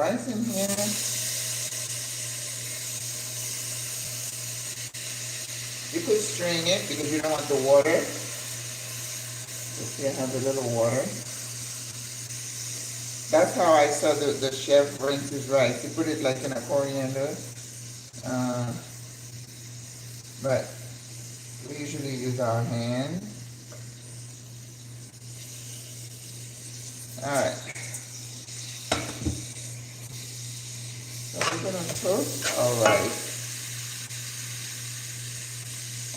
rice in here. You could strain it because you don't want the water. See, I have a little water. That's how I saw the chef rinse his rice. He put it like in a coriander. But we usually use our hand. Alright. So we're gonna cook our rice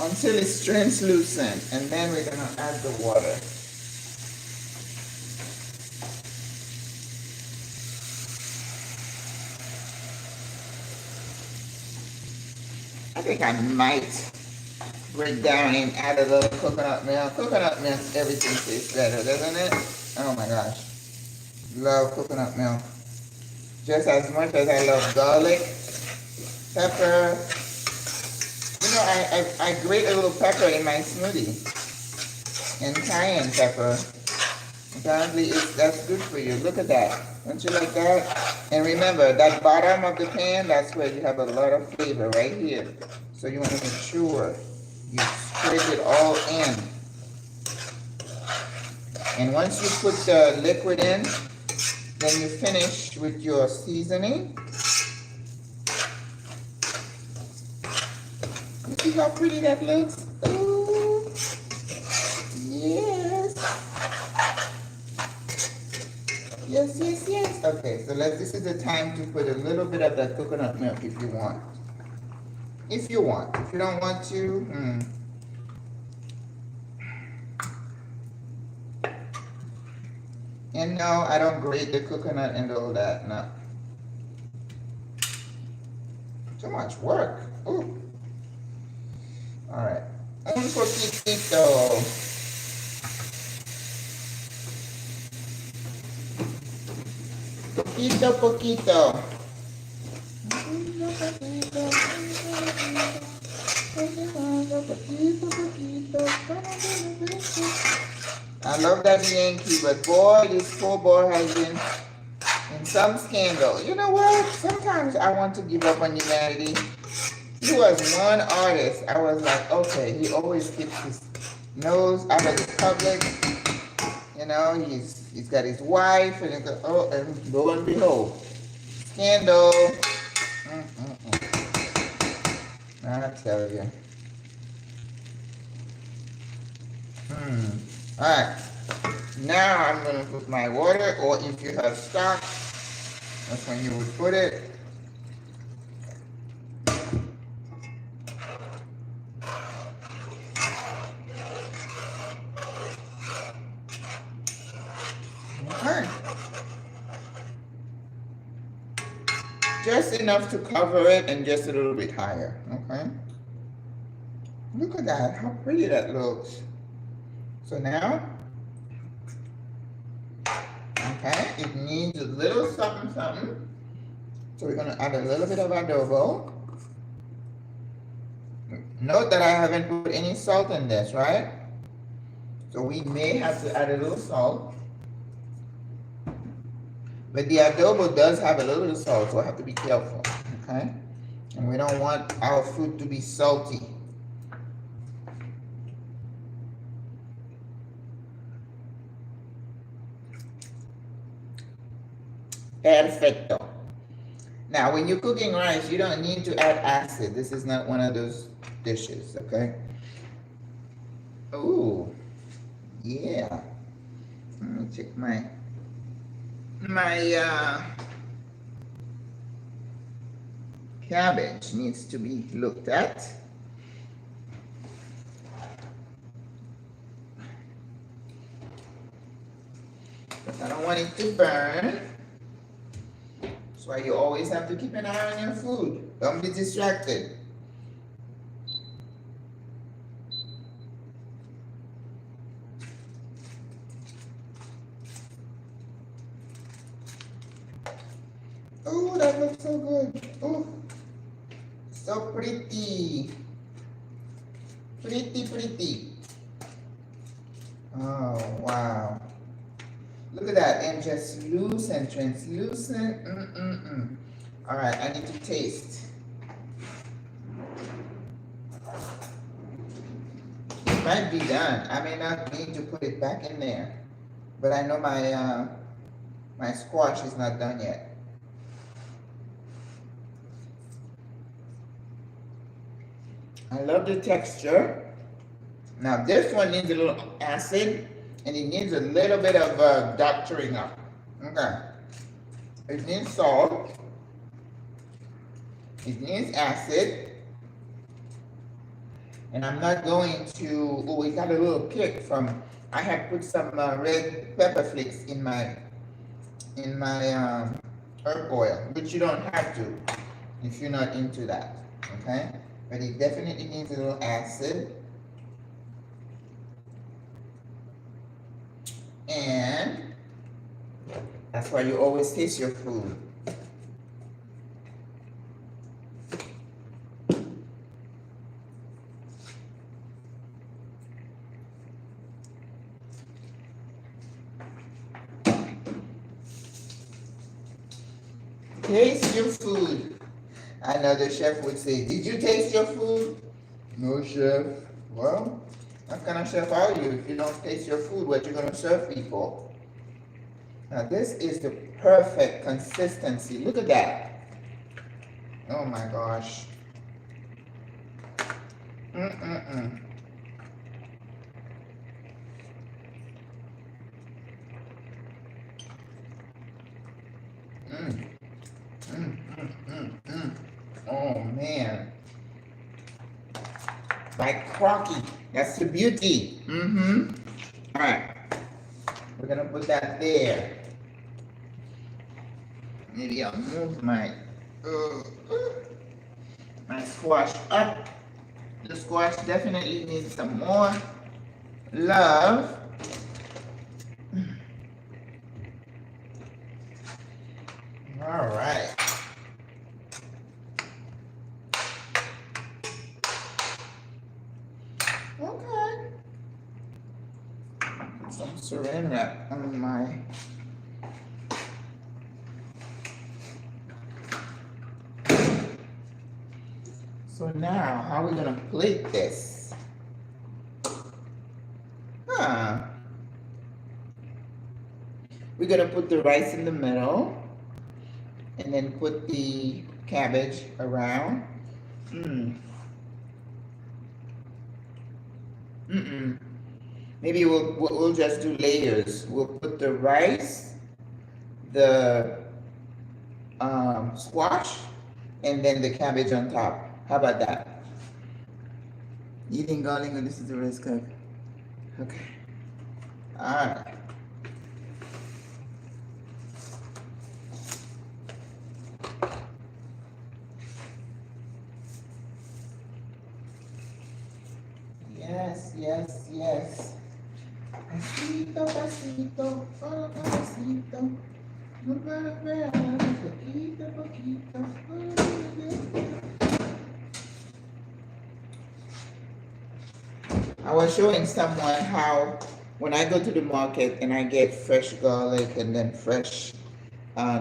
until it's translucent, and then we're gonna add the water. I think I might break down and add a little coconut milk. Coconut milk, everything tastes better, doesn't it? Oh my gosh. Love coconut milk. Just as much as I love garlic, pepper. You know, I grate a little pepper in my smoothie. And cayenne pepper. Apparently that's good for you. Look at that. Don't you like that? And remember, that bottom of the pan, that's where you have a lot of flavor right here. So you want to make sure you scrape it all in. And once you put the liquid in, then you finish with your seasoning. You see how pretty that looks? Ooh. Yes. Yes, yes, yes. Okay, so this is the time to put a little bit of that coconut milk if you want. If you want. If you don't want to, And no, I don't grate the coconut and all that, no. Too much work. Ooh. Alright. Un poquitito. Poquito, poquito. I love that Yankee, but boy, this poor boy has been in some scandal. You know what? Sometimes I want to give up on humanity. He was one artist. I was like, okay, he always keeps his nose out of the public. You know, he's got his wife, and and lo and behold, scandal. I tell you. Alright, now I'm going to put my water, or if you have stock, that's when you would put it. Okay. Just enough to cover it and just a little bit higher, okay? Look at that, how pretty that looks. So now, okay, it needs a little something, something. So we're gonna add a little bit of adobo. Note that I haven't put any salt in this, right? So we may have to add a little salt. But the adobo does have a little bit of salt, so I have to be careful, okay? And we don't want our food to be salty. Perfecto. Now, when you're cooking rice, you don't need to add acid. This is not one of those dishes, okay? Ooh, yeah. Let me check my cabbage needs to be looked at. But I don't want it to burn. That's why you always have to keep an eye on your food. Don't be distracted. Oh, that looks so good. Oh, so pretty. Pretty, pretty. Oh, wow. Look at that, and just loose and translucent. All right, I need to taste. It might be done. I may not need to put it back in there, but I know my my squash is not done yet. I love the texture. Now this one needs a little acid, and it needs a little bit of doctoring up. Okay. It needs salt. It needs acid. And I'm not going to, oh, it got a little kick from, I had put some red pepper flakes in my herb oil, which you don't have to if you're not into that, okay? But it definitely needs a little acid. And that's why you always taste your food. Taste your food. I know the chef would say, did you taste your food? No, chef. Well, what kind of chef are you if you don't taste your food, what you're going to serve people? Now, this is the perfect consistency. Look at that. Oh, my gosh. Mm. Oh man, like crocky. That's the beauty. All right, we're gonna put that there. Maybe I'll move my squash up. The squash definitely needs some more love. All right. Okay. Put some saran wrap on my So now, how are we gonna plate this? We're gonna put the rice in the middle, and then put the cabbage around. Maybe we'll just do layers. We'll put the rice, the squash, and then the cabbage on top. How about that? Eating garlic, and this is the rice cook. Okay. All right. Yes. Pasito, pasito, pasito. No para poquito, poquito. I was showing someone how when I go to the market and I get fresh garlic and then fresh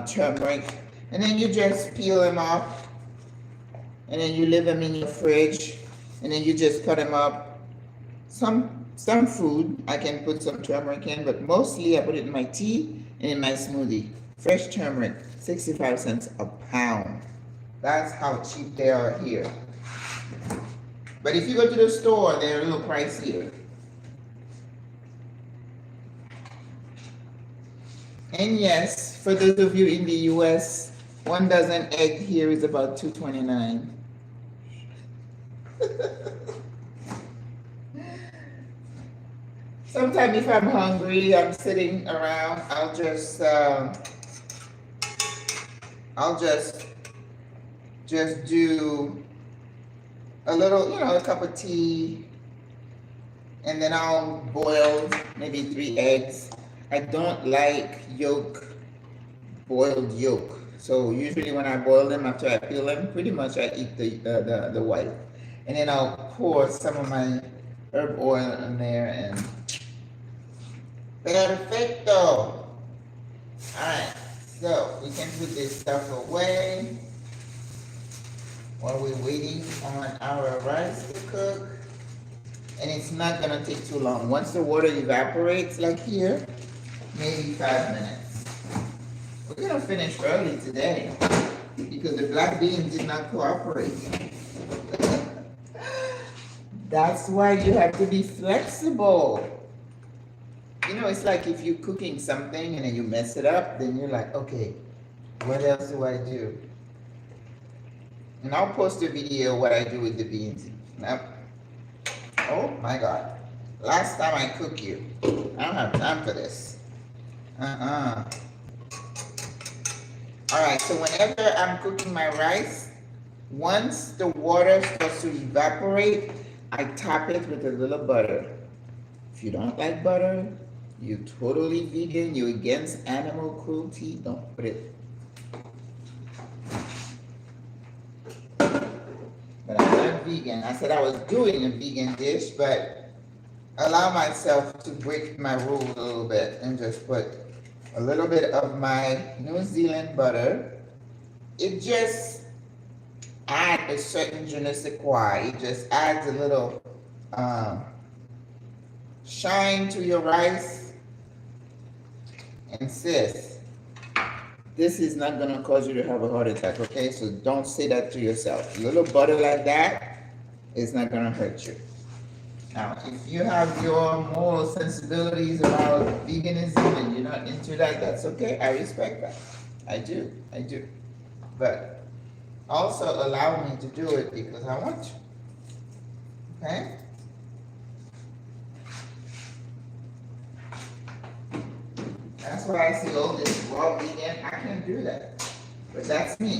turmeric, and then you just peel them off, and then you leave them in your fridge, and then you just cut them up. Some food I can put some turmeric in, but mostly I put it in my tea and in my smoothie. Fresh turmeric, 65 cents a pound. That's how cheap they are here. But if you go to the store, they're a little pricier. And yes, for those of you in the US, 1 dozen egg here is about $2.29. Sometimes if I'm hungry, I'm sitting around, I'll just do a little, a cup of tea, and then I'll boil maybe 3 eggs. I don't like boiled yolk. So usually when I boil them, after I peel them, pretty much I eat the white. And then I'll pour some of my herb oil in there and perfecto. Alright, so we can put this stuff away while we're waiting on our rice to cook. And it's not gonna take too long. Once the water evaporates, like here, maybe 5 minutes. We're gonna finish early today because the black beans did not cooperate. That's why you have to be flexible. You know, it's like if you're cooking something and then you mess it up, then you're like, okay, what else do I do? And I'll post a video what I do with the beans. Oh my God. Last time I cook you. I don't have time for this. Alright, so whenever I'm cooking my rice, once the water starts to evaporate, I top it with a little butter. If you don't like butter, you're totally vegan, you're against animal cruelty, don't put it. But I'm not vegan. I said I was doing a vegan dish, but allow myself to break my rules a little bit and just put a little bit of my New Zealand butter. It just adds a certain je ne sais quoi. It just adds a little shine to your rice. And sis, this is not gonna cause you to have a heart attack, okay? So don't say that to yourself. A little butter like that is not gonna hurt you. Now, if you have your moral sensibilities about veganism and you're not into that, that's okay. I respect that. I do. But also allow me to do it because I want to. Okay? That's why I say, oh, this raw vegan, I can't do that. But that's me.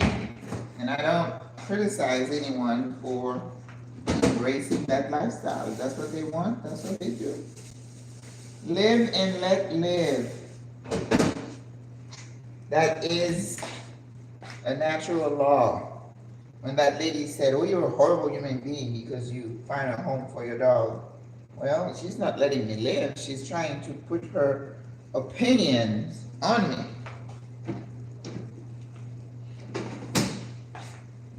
And I don't criticize anyone for embracing that lifestyle. If that's what they want, that's what they do. Live and let live. That is a natural law. When that lady said, oh, you're a horrible human being because you find a home for your dog. Well, she's not letting me live. She's trying to put her opinions on me.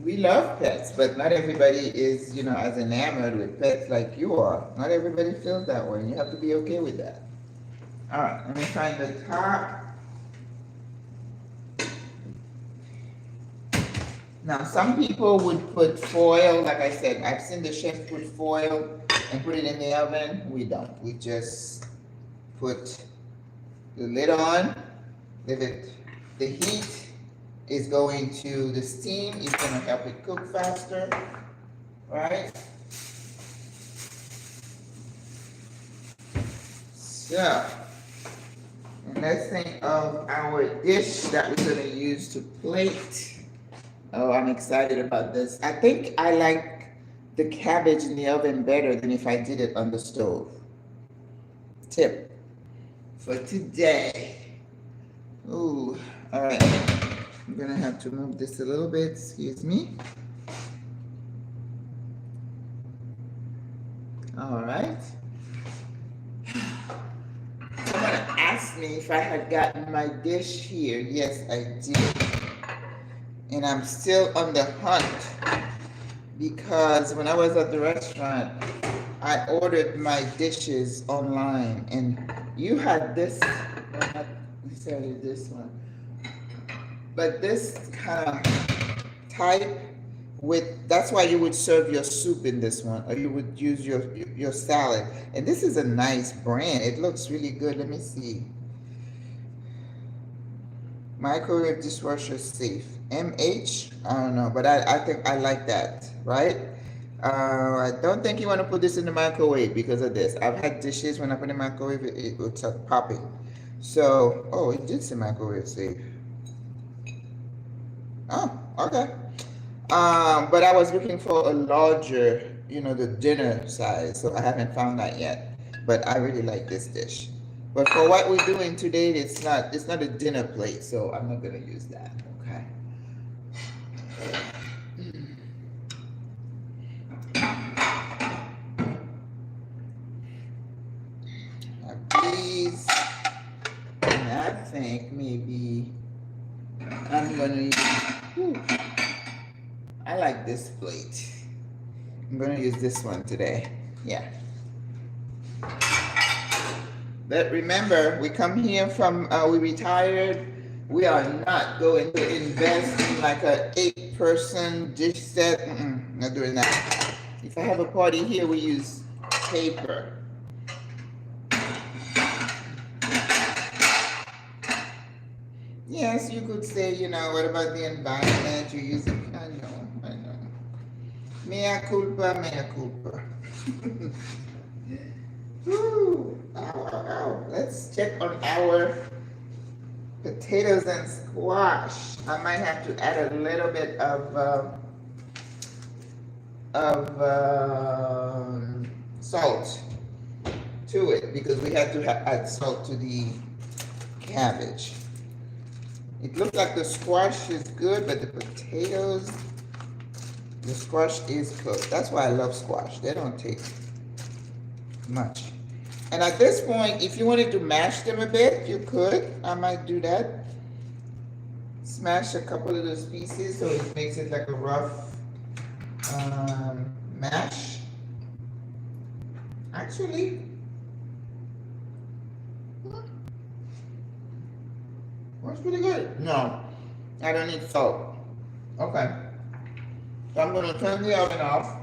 We love pets, but not everybody is, as enamored with pets like you are. Not everybody feels that way, and you have to be okay with that. All right, let me find the top. Now, some people would put foil, like I said, I've seen the chef put foil and put it in the oven. We don't. We just put the lid on, leave it. The heat is going to, the steam is going to help it cook faster, right? So, and let's think of our dish that we're going to use to plate. Oh, I'm excited about this. I think I like the cabbage in the oven better than if I did it on the stove. Tip for today. Ooh, all right. I'm gonna have to move this a little bit, excuse me. All right. Someone asked me if I had gotten my dish here. Yes, I did. And I'm still on the hunt because when I was at the restaurant, I ordered my dishes online, and you had this, not necessarily this one, but this kind of type with, that's why you would serve your soup in this one, or you would use your salad. And this is a nice brand. It looks really good. Let me see. Microwave dishwasher safe. MH, I don't know, but I think I like that, right? I don't think you want to put this in the microwave because of this. I've had dishes when I put in the microwave, it would start popping. So, oh, it did say microwave safe. Oh, okay. But I was looking for a larger, the dinner size, so I haven't found that yet. But I really like this dish. But for what we're doing today, it's not a dinner plate, so I'm not gonna use that. Okay. Have these and that. think maybe I'm gonna use, I like this plate. I'm gonna use this one today. Yeah. But remember, we come here from, we retired. We are not going to invest in like a 8-person dish set. Not doing that. If I have a party here, we use paper. Yes, you could say, you know, what about the environment you're using? I know. Mea culpa, mea culpa. Woo. Ow. Let's check on our potatoes and squash. I might have to add a little bit of salt to it because we had to add salt to the cabbage. It looks like the squash is good, but the potatoes, the squash is cooked. That's why I love squash. They don't take much. And at this point, if you wanted to mash them a bit, you could. I might do that. Smash a couple of those pieces so it makes it like a rough mash. Actually, that's pretty good. No, I don't need salt. Okay. So I'm going to turn the oven off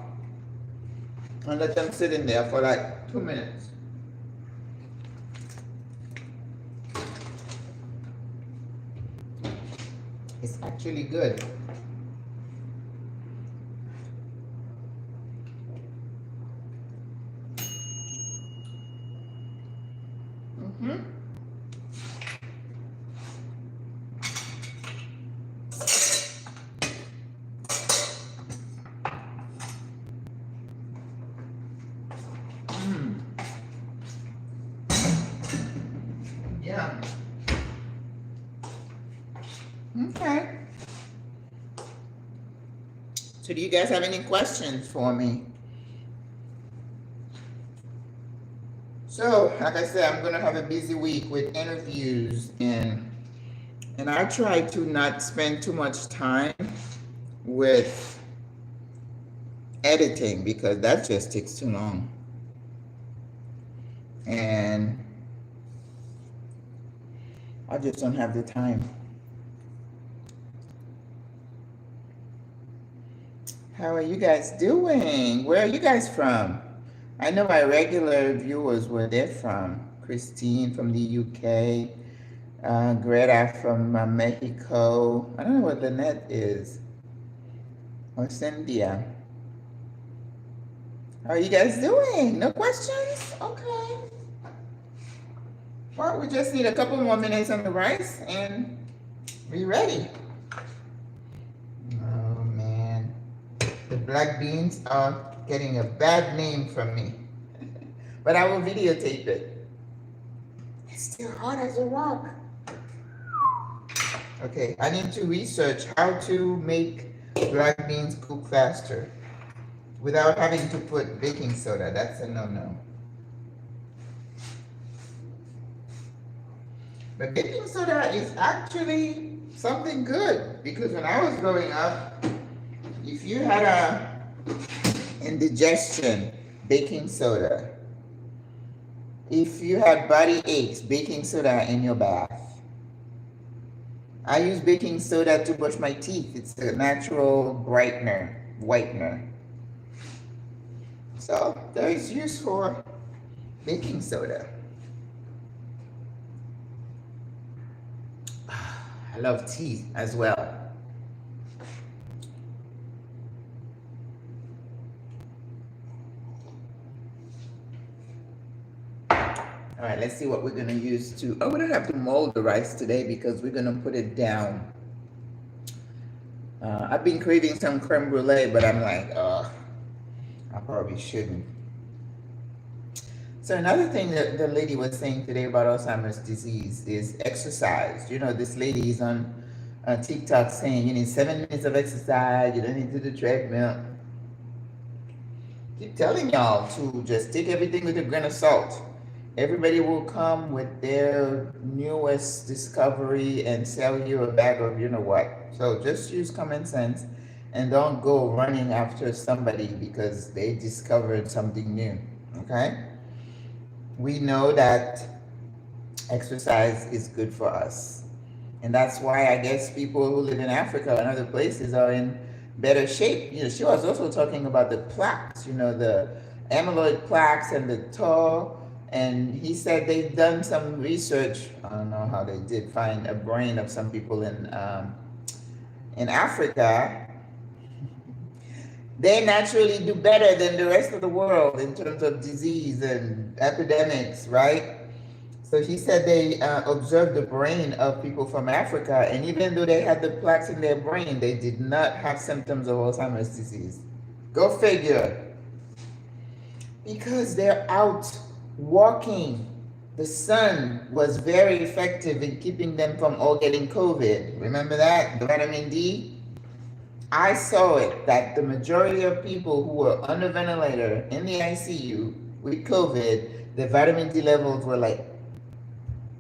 and let them sit in there for like 2 minutes. It's actually good. Yeah. Okay. So do you guys have any questions for me? So, like I said, I'm gonna have a busy week with interviews and I try to not spend too much time with editing because that just takes too long. And I just don't have the time. How are you guys doing? Where are you guys from? I know my regular viewers where they're from. Christine from the UK, Greta from Mexico. I don't know what Lynette is. Or Cynthia. How are you guys doing? No questions? Okay. Well, we just need a couple more minutes on the rice and we're ready. Oh man. The black beans are getting a bad name from me. But I will videotape it. It's still hot as a rock. Okay, I need to research how to make black beans cook faster without having to put baking soda. That's a no-no. But baking soda is actually something good because when I was growing up, if you had a indigestion, baking soda. If you had body aches, baking soda in your bath. I use baking soda to brush my teeth. It's a natural whitener. So there is use for baking soda. I love tea as well. All right, let's see what we're gonna use to, oh, we don't have to mold the rice today because we're gonna put it down. I've been craving some creme brulee, but I'm like, oh, I probably shouldn't. So another thing that the lady was saying today about Alzheimer's disease is exercise. You know, this lady is on TikTok saying you need 7 minutes of exercise, you don't need to do the treadmill. Keep telling y'all to just take everything with a grain of salt. Everybody will come with their newest discovery and sell you a bag of you know what. So just use common sense and don't go running after somebody because they discovered something new. Okay? We know that exercise is good for us. And that's why I guess people who live in Africa and other places are in better shape. You know, she was also talking about the plaques, you know, the amyloid plaques and the tau. And he said they've done some research. I don't know how they did find a brain of some people in Africa. They naturally do better than the rest of the world in terms of disease and epidemics, right? So he said they observed the brain of people from Africa, and even though they had the plaques in their brain, they did not have symptoms of Alzheimer's disease. Go figure. Because they're out walking. The sun was very effective in keeping them from all getting COVID. Remember that? The vitamin D? I saw it that the majority of people who were on the ventilator in the ICU with COVID, the vitamin D levels were like,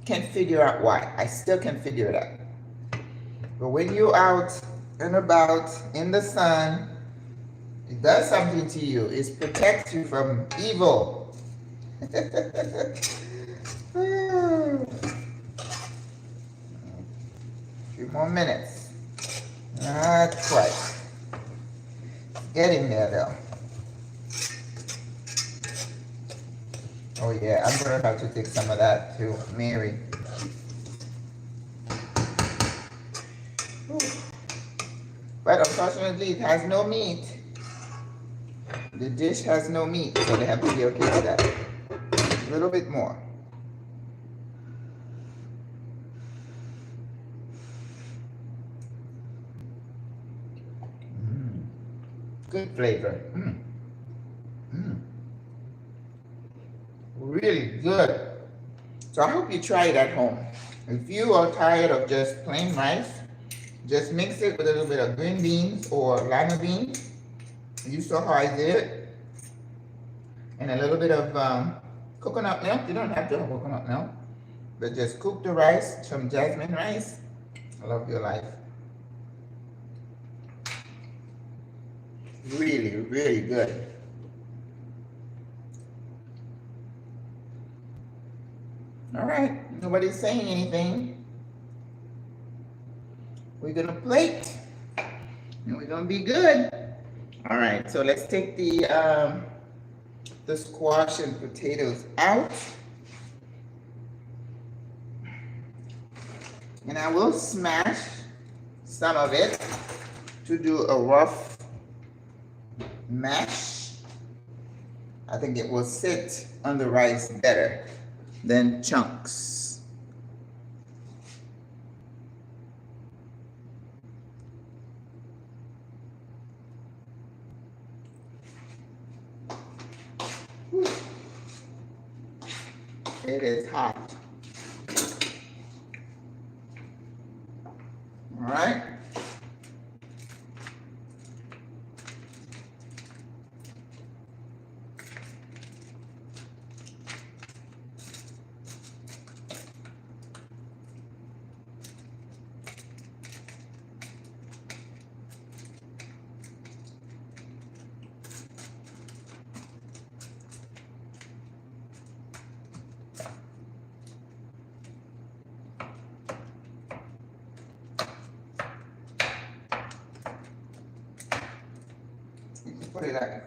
can't figure out why. I still can't figure it out. But when you're out and about in the sun, it does something to you. It protects you from evil. A few more minutes. Not quite. Getting there though. Oh yeah, I'm gonna have to take some of that to Mary. Ooh. But unfortunately, it has no meat. The dish has no meat, so they have to be okay with that. A little bit more. Good flavor. Really good. So I hope you try it at home. If you are tired of just plain rice, just mix it with a little bit of green beans or lima beans. You saw how I did it. And a little bit of coconut milk. You don't have to have coconut milk. But just cook the rice, some jasmine rice. I love your life. Really, really good. All right, nobody's saying anything. We're gonna plate, and we're gonna be good. All right, so let's take the squash and potatoes out, and I will smash some of it to do a rough mash. I think it will sit on the rice better than chunks. Whew. It is hot. All right.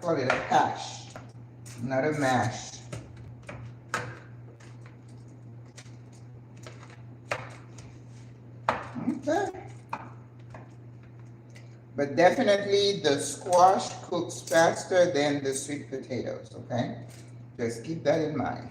Call it a hash, not a mash. Okay. But definitely the squash cooks faster than the sweet potatoes, okay? Just keep that in mind.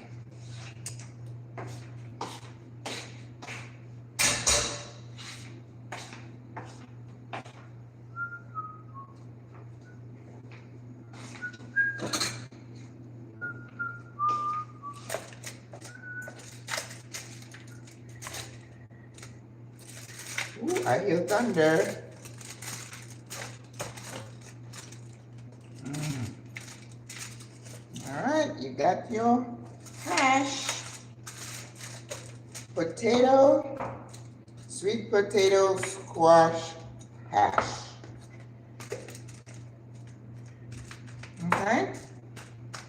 Ooh, I hear thunder. All right, you got your hash. potato, sweet potato squash hash. Okay?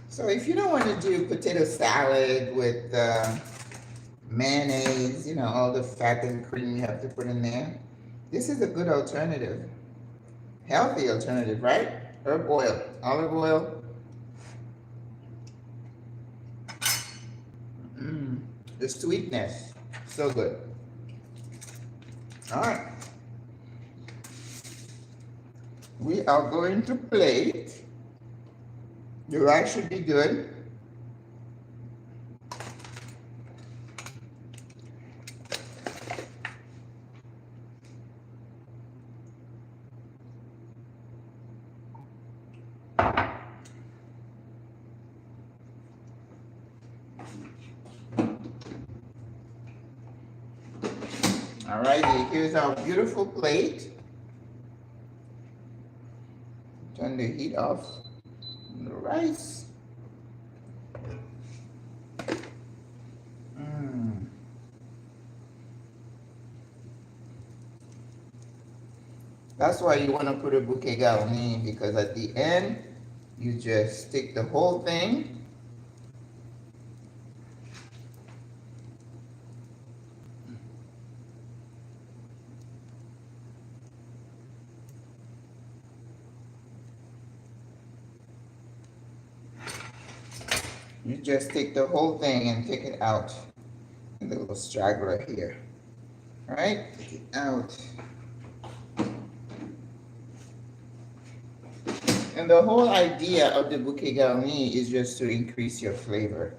So if you don't want to do potato salad with mayonnaise, you know, all the fat and cream you have to put in there, this is a good alternative. Healthy alternative, right? Herb oil, olive oil. The sweetness, so good. All right. We are going to plate. The rice should be good. Alrighty, here's our beautiful plate. Turn the heat off on the rice. That's why you want to put a bouquet garni, because at the end, you just stick the whole thing. You just take the whole thing and take it out. And the little straggler here. All right, take it out. And the whole idea of the bouquet garni is just to increase your flavor.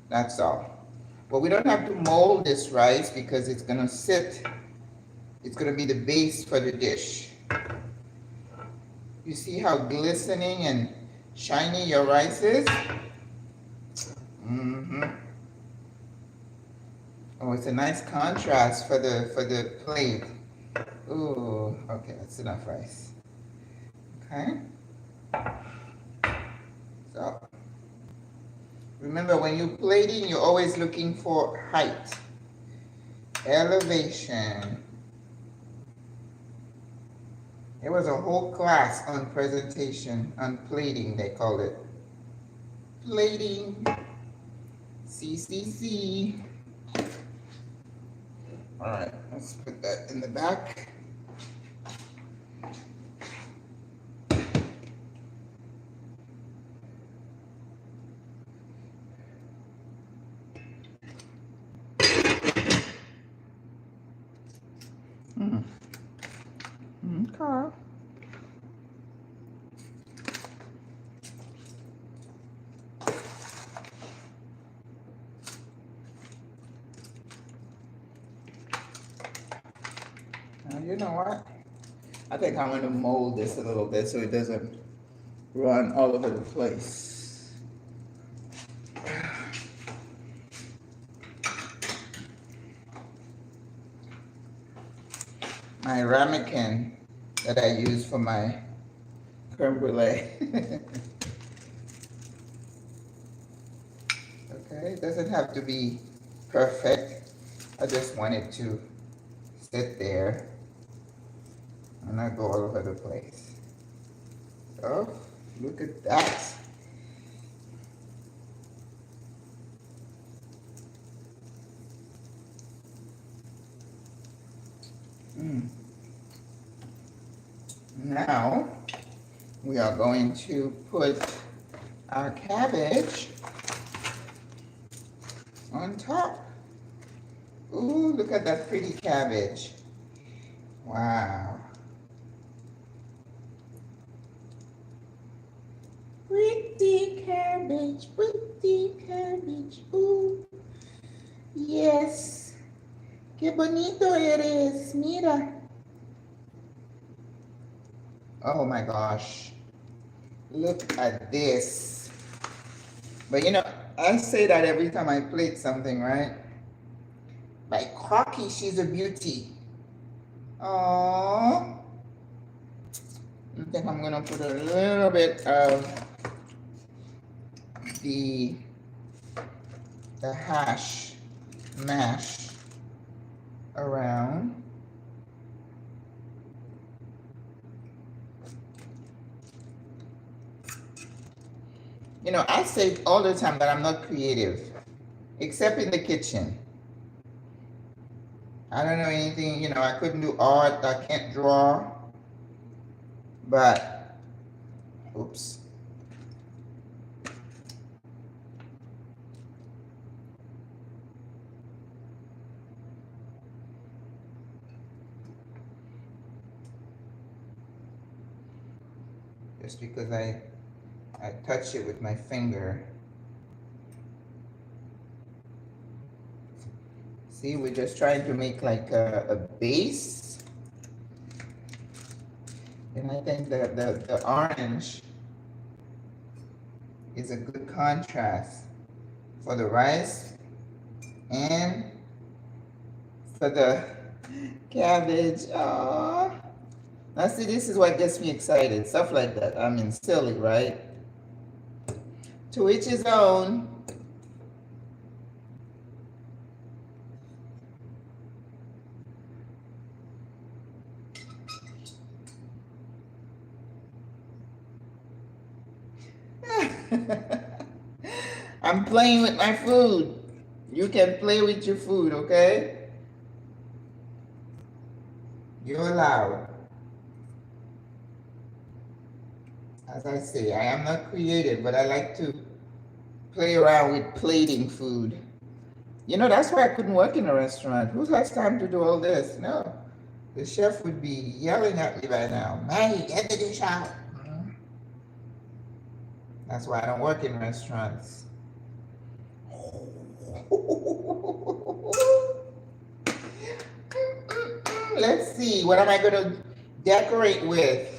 That's all. But we don't have to mold this rice because it's gonna sit. It's gonna be the base for the dish. You see how glistening and shiny your rice is? Oh, it's a nice contrast for the plate. Ooh, okay, that's enough rice. Okay. So remember, when you're plating, you're always looking for height, elevation. There was a whole class on presentation, on plating, they called it. Plating. CCC. All right, let's put that in the back. Okay. You know what? I think I'm going to mold this a little bit so it doesn't run all over the place. My ramekin that I use for my creme brulee. Okay, it doesn't have to be perfect. I just want it to sit there and not go all over the place. So, look at that. Now, we are going to put our cabbage on top. Ooh, look at that pretty cabbage. Wow. Pretty cabbage, pretty cabbage. Ooh, yes. Qué bonito eres, mira. Oh my gosh. Look at this. But you know, I say that every time I plate something, right? My Crocky, she's a beauty. Aww. I think I'm gonna put a little bit of the mash around. You know, I say all the time that I'm not creative, except in the kitchen. I don't know anything, you know, I couldn't do art, I can't draw, but, oops. Just because I touch it with my finger. See, we're just trying to make like a base. And I think that the orange is a good contrast for the rice and for the cabbage. Aww. Now see, this is what gets me excited. Stuff like that. I mean, silly, right? To each his own. I'm playing with my food. You can play with your food, okay? You're allowed. As I say, I am not creative, but I like to play around with plating food. You know, that's why I couldn't work in a restaurant. Who has time to do all this? No. The chef would be yelling at me by now. Maggie, get the dish out. That's why I don't work in restaurants. Let's see, what am I going to decorate with?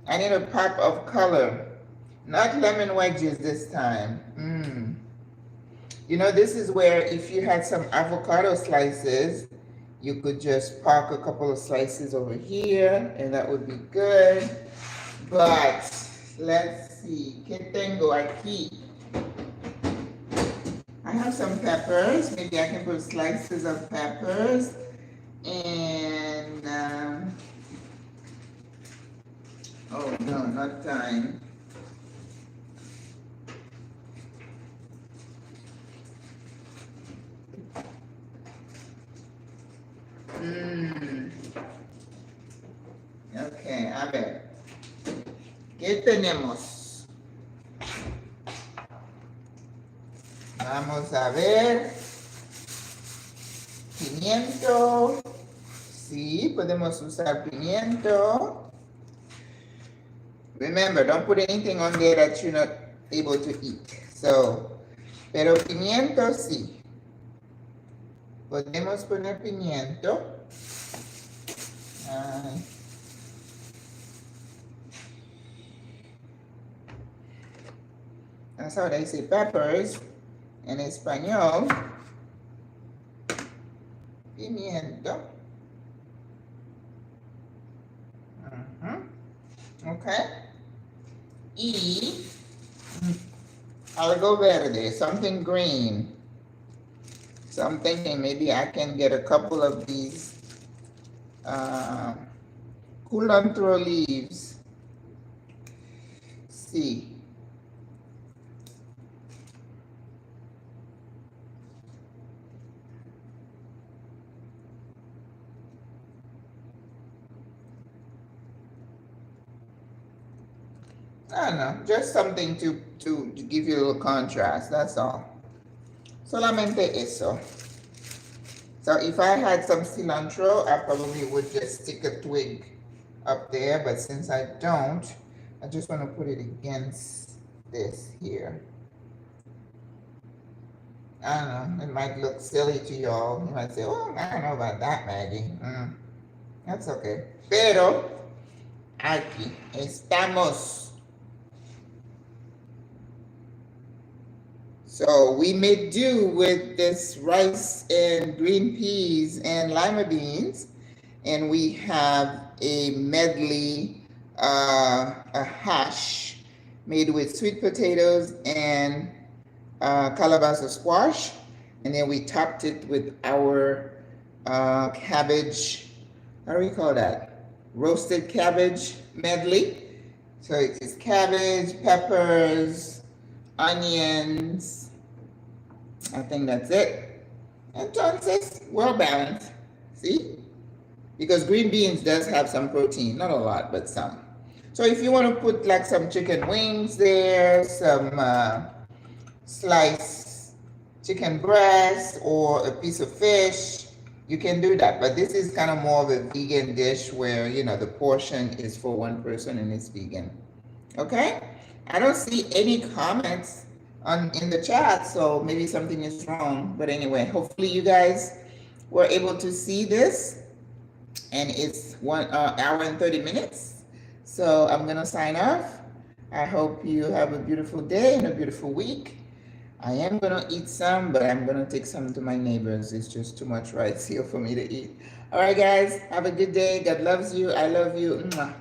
I need a pop of color. Not lemon wedges this time. You know, this is where if you had some avocado slices, you could just park a couple of slices over here, and that would be good. But let's see, ¿qué tengo aquí? I have some peppers. Maybe I can put slices of peppers. And, oh no, not thyme. Okay, a ver. ¿Qué tenemos? Vamos a ver. Pimiento. Sí, podemos usar pimiento. Remember, don't put anything on there that you're not able to eat. So, pero pimiento sí. Podemos poner pimiento. That's how they say peppers in español. Pimiento. Okay. Y algo verde, something green. Something, maybe I can get a couple of these cilantro leaves. See. I don't know, just something to give you a little contrast, that's all. Solamente eso. So if I had some cilantro, I probably would just stick a twig up there, but since I don't, I just want to put it against this here. I don't know, it might look silly to y'all. You might say, oh, I don't know about that, Maggie. That's okay. Pero, aquí estamos. So we made do with this rice and green peas and lima beans, and we have a medley, a hash made with sweet potatoes and calabaza squash, and then we topped it with our cabbage, how do we call that? Roasted cabbage medley. So it's cabbage, peppers, onions. I think that's it. Entonces, well balanced. See? Because green beans does have some protein, not a lot, but some. So if you want to put like some chicken wings there, some sliced chicken breast or a piece of fish, you can do that. But this is kind of more of a vegan dish where, you know, the portion is for one person and it's vegan. Okay? I don't see any comments in the chat, so maybe something is wrong. But anyway, hopefully you guys were able to see this. And it's 1 hour and 30 minutes. So I'm going to sign off. I hope you have a beautiful day and a beautiful week. I am going to eat some, but I'm going to take some to my neighbors. It's just too much rice here for me to eat. All right, guys. Have a good day. God loves you. I love you. Mwah.